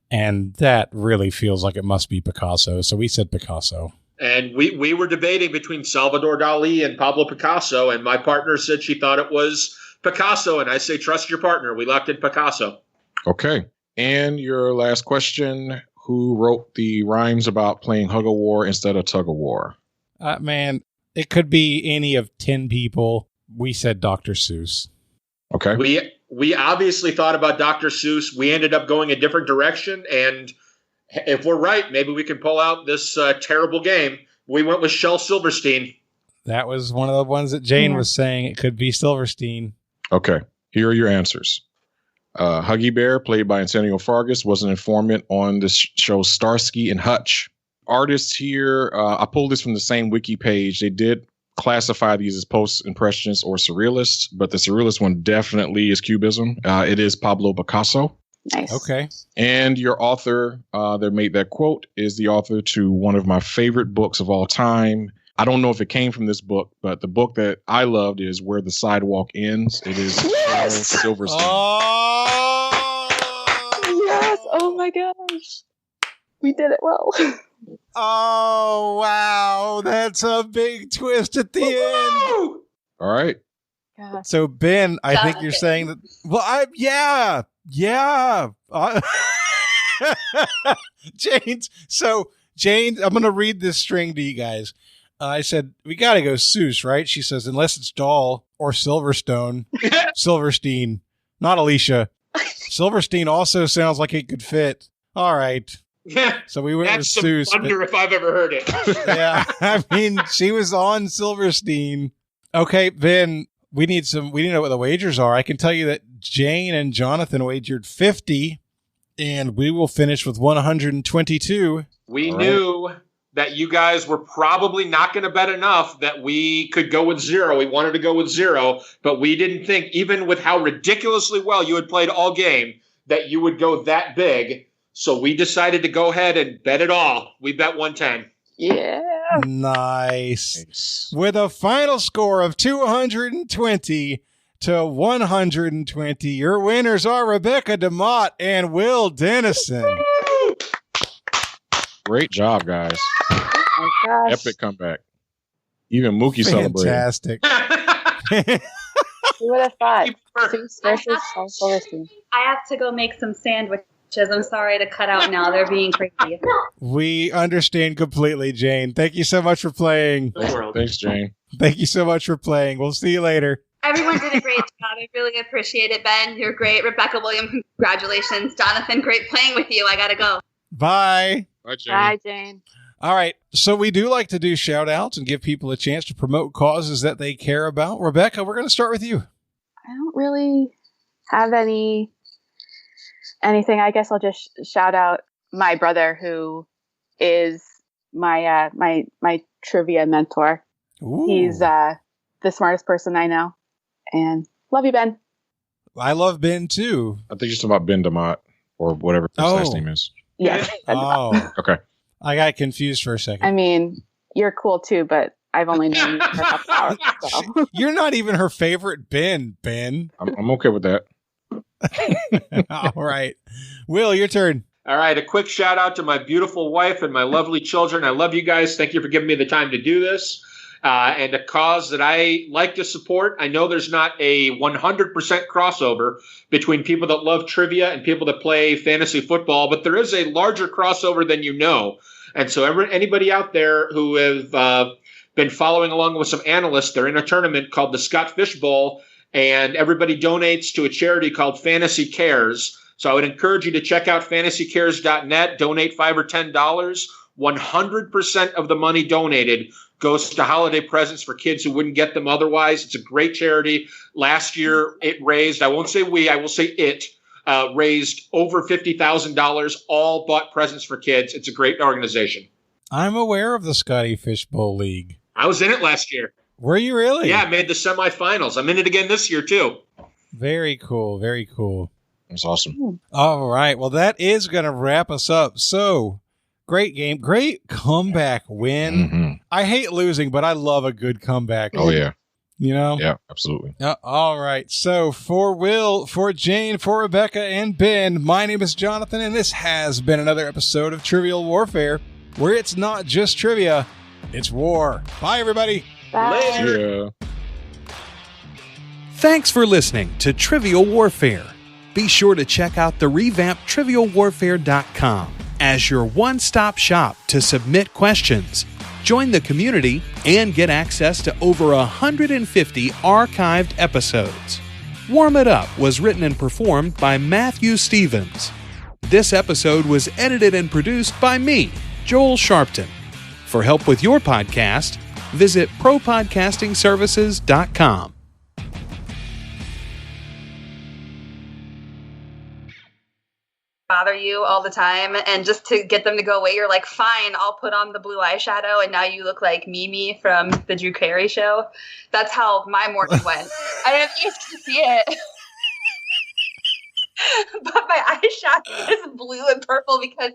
And that really feels like it must be Picasso. So we said Picasso. And we were debating between Salvador Dali and Pablo Picasso. And my partner said she thought it was Picasso. And I say, trust your partner. We locked in Picasso. Okay. And your last question, who wrote the rhymes about playing hug-a-war instead of tug-a-war? Man, it could be any of 10 people. We said Dr. Seuss. Okay. We obviously thought about Dr. Seuss. We ended up going a different direction. And if we're right, maybe we can pull out this terrible game. We went with Shel Silverstein. That was one of the ones that Jane was saying. It could be Silverstein. Okay. Here are your answers. Huggy Bear, played by Antonio Fargas, was an informant on the show Starsky and Hutch. Artists here, I pulled this from the same wiki page. They did classify these as post-impressionists or surrealists, but the surrealist one definitely is Cubism. It is Pablo Picasso. Nice. Okay. And your author that made that quote is the author to one of my favorite books of all time. I don't know if it came from this book, but the book that I loved is Where the Sidewalk Ends. It is Shel Silverstein. Oh! Yes. Oh my gosh. We did it well. Oh, wow. That's a big twist at the end. All right. God. So, Ben, I think you're saying that. Well, yeah. Jane, I'm going to read this string to you guys. I said, we got to go Seuss, right? She says, unless it's Dahl or Silverstein, not Alicia. Silverstein also sounds like it could fit. All right. Yeah. So we went with That's some Seuss. thunder if I've ever heard it. Yeah. I mean, she was on Silverstein. Okay, Ben, we need to know what the wagers are. I can tell you that Jane and Jonathan wagered 50, and we will finish with 122. We knew that you guys were probably not going to bet enough that we could go with 0. We wanted to go with 0, but we didn't think, even with how ridiculously well you had played all game, that you would go that big. So we decided to go ahead and bet it all. We bet 110. Yeah. Nice. With a final score of 220 to 120, your winners are Rebecca Demott and Will Dennison. Great job, guys. Oh my gosh. Epic comeback. Even Mookie celebrated. Fantastic. Who would have thought? Seuss versus Shel Silverstein. I have to go make some sandwiches. I'm sorry to cut out now. They're being crazy. We understand completely, Jane. Thank you so much for playing. Thanks, Jane. Thank you so much for playing. We'll see you later. Everyone did a great job. I really appreciate it, Ben. You're great. Rebecca Williams, congratulations. Jonathan, great playing with you. I got to go. Bye. Bye, Jane. Bye, Jane. All right. So we do like to do shout outs and give people a chance to promote causes that they care about. Rebecca, we're going to start with you. I don't really have anything. I guess I'll just shout out my brother, who is my trivia mentor. Ooh. He's the smartest person I know. And love you, Ben. I love Ben too. I think you're talking about Ben Demott or whatever his last name is. Yes. Oh. Okay. I got confused for a second. I mean, you're cool too, but I've only known you for a couple hours. So. You're not even her favorite Ben. I'm okay with that. All right. Will, your turn. All right, a quick shout out to my beautiful wife and my lovely children. I love you guys. Thank you for giving me the time to do this. And a cause that I like to support. I know there's not a 100% crossover between people that love trivia and people that play fantasy football, but there is a larger crossover than you know. And so anybody out there who have been following along with some analysts, they're in a tournament called the Scott Fish Bowl, and everybody donates to a charity called Fantasy Cares. So I would encourage you to check out fantasycares.net, donate $5 or $10. 100% of the money donated goes to holiday presents for kids who wouldn't get them otherwise. It's a great charity. Last year, it raised, I won't say we, I will say it, raised over $50,000, all bought presents for kids. It's a great organization. I'm aware of the Scotty Fish Bowl League. I was in it last year. Were you really? Yeah, I made the semifinals. I'm in it again this year, too. Very cool. Very cool. That's awesome. All right. Well, that is going to wrap us up. So, great game. Great comeback win. Mm-hmm. I hate losing, but I love a good comeback. Oh, yeah. You know? Yeah, absolutely. All right. So, for Will, for Jane, for Rebecca, and Ben, my name is Jonathan, and this has been another episode of Trivial Warfare, where it's not just trivia, it's war. Bye, everybody. Bye. Yeah. Thanks for listening to Trivial Warfare. Be sure to check out the revamped TrivialWarfare.com as your one-stop shop to submit questions, join the community, and get access to over 150 archived episodes. Warm It Up was written and performed by Matthew Stevens. This episode was edited and produced by me, Joel Sharpton. For help with your podcast, visit ProPodcastingServices.com. Bother you all the time, and just to get them to go away, you're like, fine, I'll put on the blue eyeshadow, and now you look like Mimi from the Drew Carey show. That's how my morning went. I don't know if you guys can see it. But my eyeshadow is blue and purple because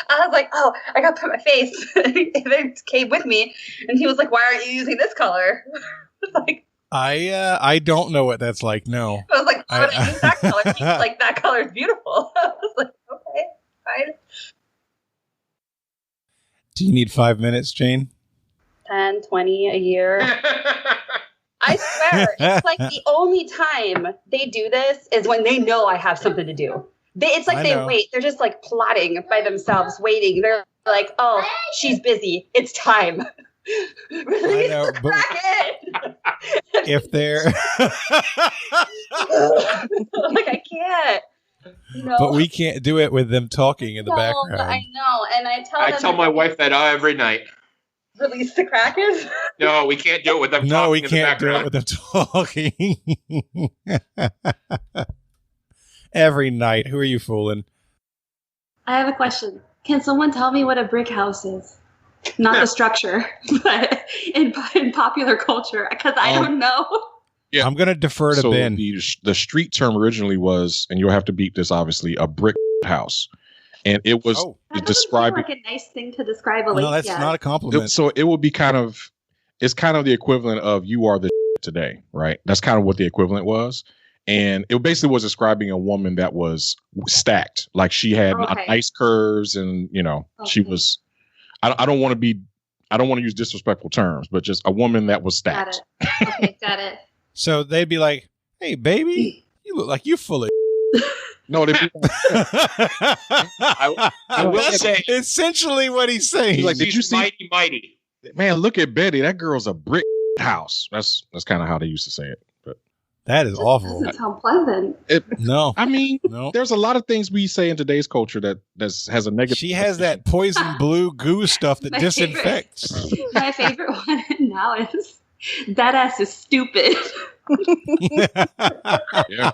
I was like, oh, I gotta put my face. And then came with me, and he was like, why aren't you using this color? I was like, I don't know what that's like. No. I was like, why would I use that color? He's like, that color is beautiful. I was like, okay, fine. Do you need 5 minutes, Jane? 10, 20 a year. I swear, it's like the only time they do this is when they know I have something to do. It's like they wait. They're just like plotting by themselves, waiting. They're like, oh, she's busy. It's time. Release the Kraken! If they're like, I can't. No. But we can't do it with them talking in the background. I know, and I tell my wife that every night. Release the Kraken? No, we can't do it with them talking. No, we can't do it with them talking. Every night. Who are you fooling? I have a question. Can someone tell me what a brick house is? Not the structure, but in popular culture, because I don't know. Yeah, I'm going to defer to Ben. The street term originally was, and you'll have to beat this, obviously, a brick house. And it was described like a nice thing to describe a lake. No, that's not a compliment. So it would be it's kind of the equivalent of you are the today, right? That's kind of what the equivalent was. And it basically was describing a woman that was stacked. Like she had nice curves and, she was, I don't want to use disrespectful terms, but just a woman that was stacked. Got it. Okay, got it. So they'd be like, hey, baby, you look like you full of No, they I will say essentially what he's saying. He's like, did you see? Mighty. Man, look at Betty. That girl's a brick house. That's kind of how they used to say it. But that is awful. Doesn't sound pleasant. No, I mean, there's a lot of things we say in today's culture that has a negative. She has that poison blue goo stuff that disinfects. My favorite one now is that ass is stupid. Yeah.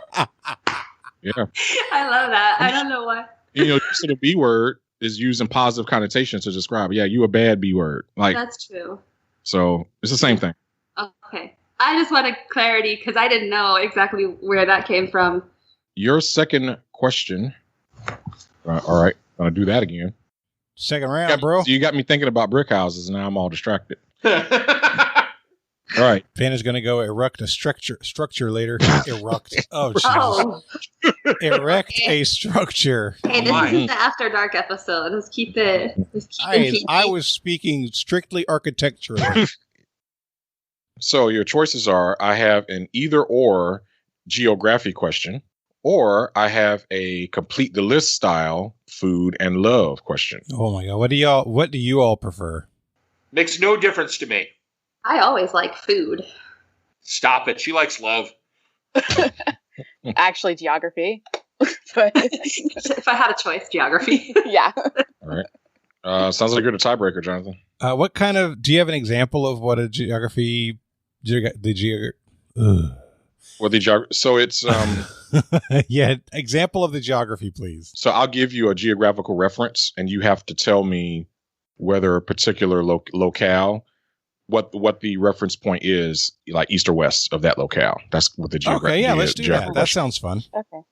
Yeah. I love that. I don't know why. Use of the B word is used in positive connotation to describe, you a bad B word. Like that's true. So it's the same thing. Okay. I just wanted clarity because I didn't know exactly where that came from. Your second question. All right. I'm going to do that again. Second round, bro. So you got me thinking about brick houses and now I'm all distracted. All right. Panda's going to go erect a structure later. Erect. Oh, Jesus. Oh, Erect a structure. hey, this isn't the After Dark episode. Let's keep it. I was speaking strictly architecturally. So your choices are: I have an either or geography question, or I have a complete the list style food and love question. Oh my God. What do you all prefer? Makes no difference to me. I always like food. Stop it. She likes love. Actually, geography. But If I had a choice, geography. yeah. All right. Sounds like you're the tiebreaker, Jonathan. What kind of, do you have an example of what a geography, Well, so it's yeah, example of the geography, please. so I'll give you a geographical reference, and you have to tell me whether a particular locale, what the reference point is, like east or west of that locale. That's what the geography. Okay, yeah, let's do that. That sounds fun. Okay.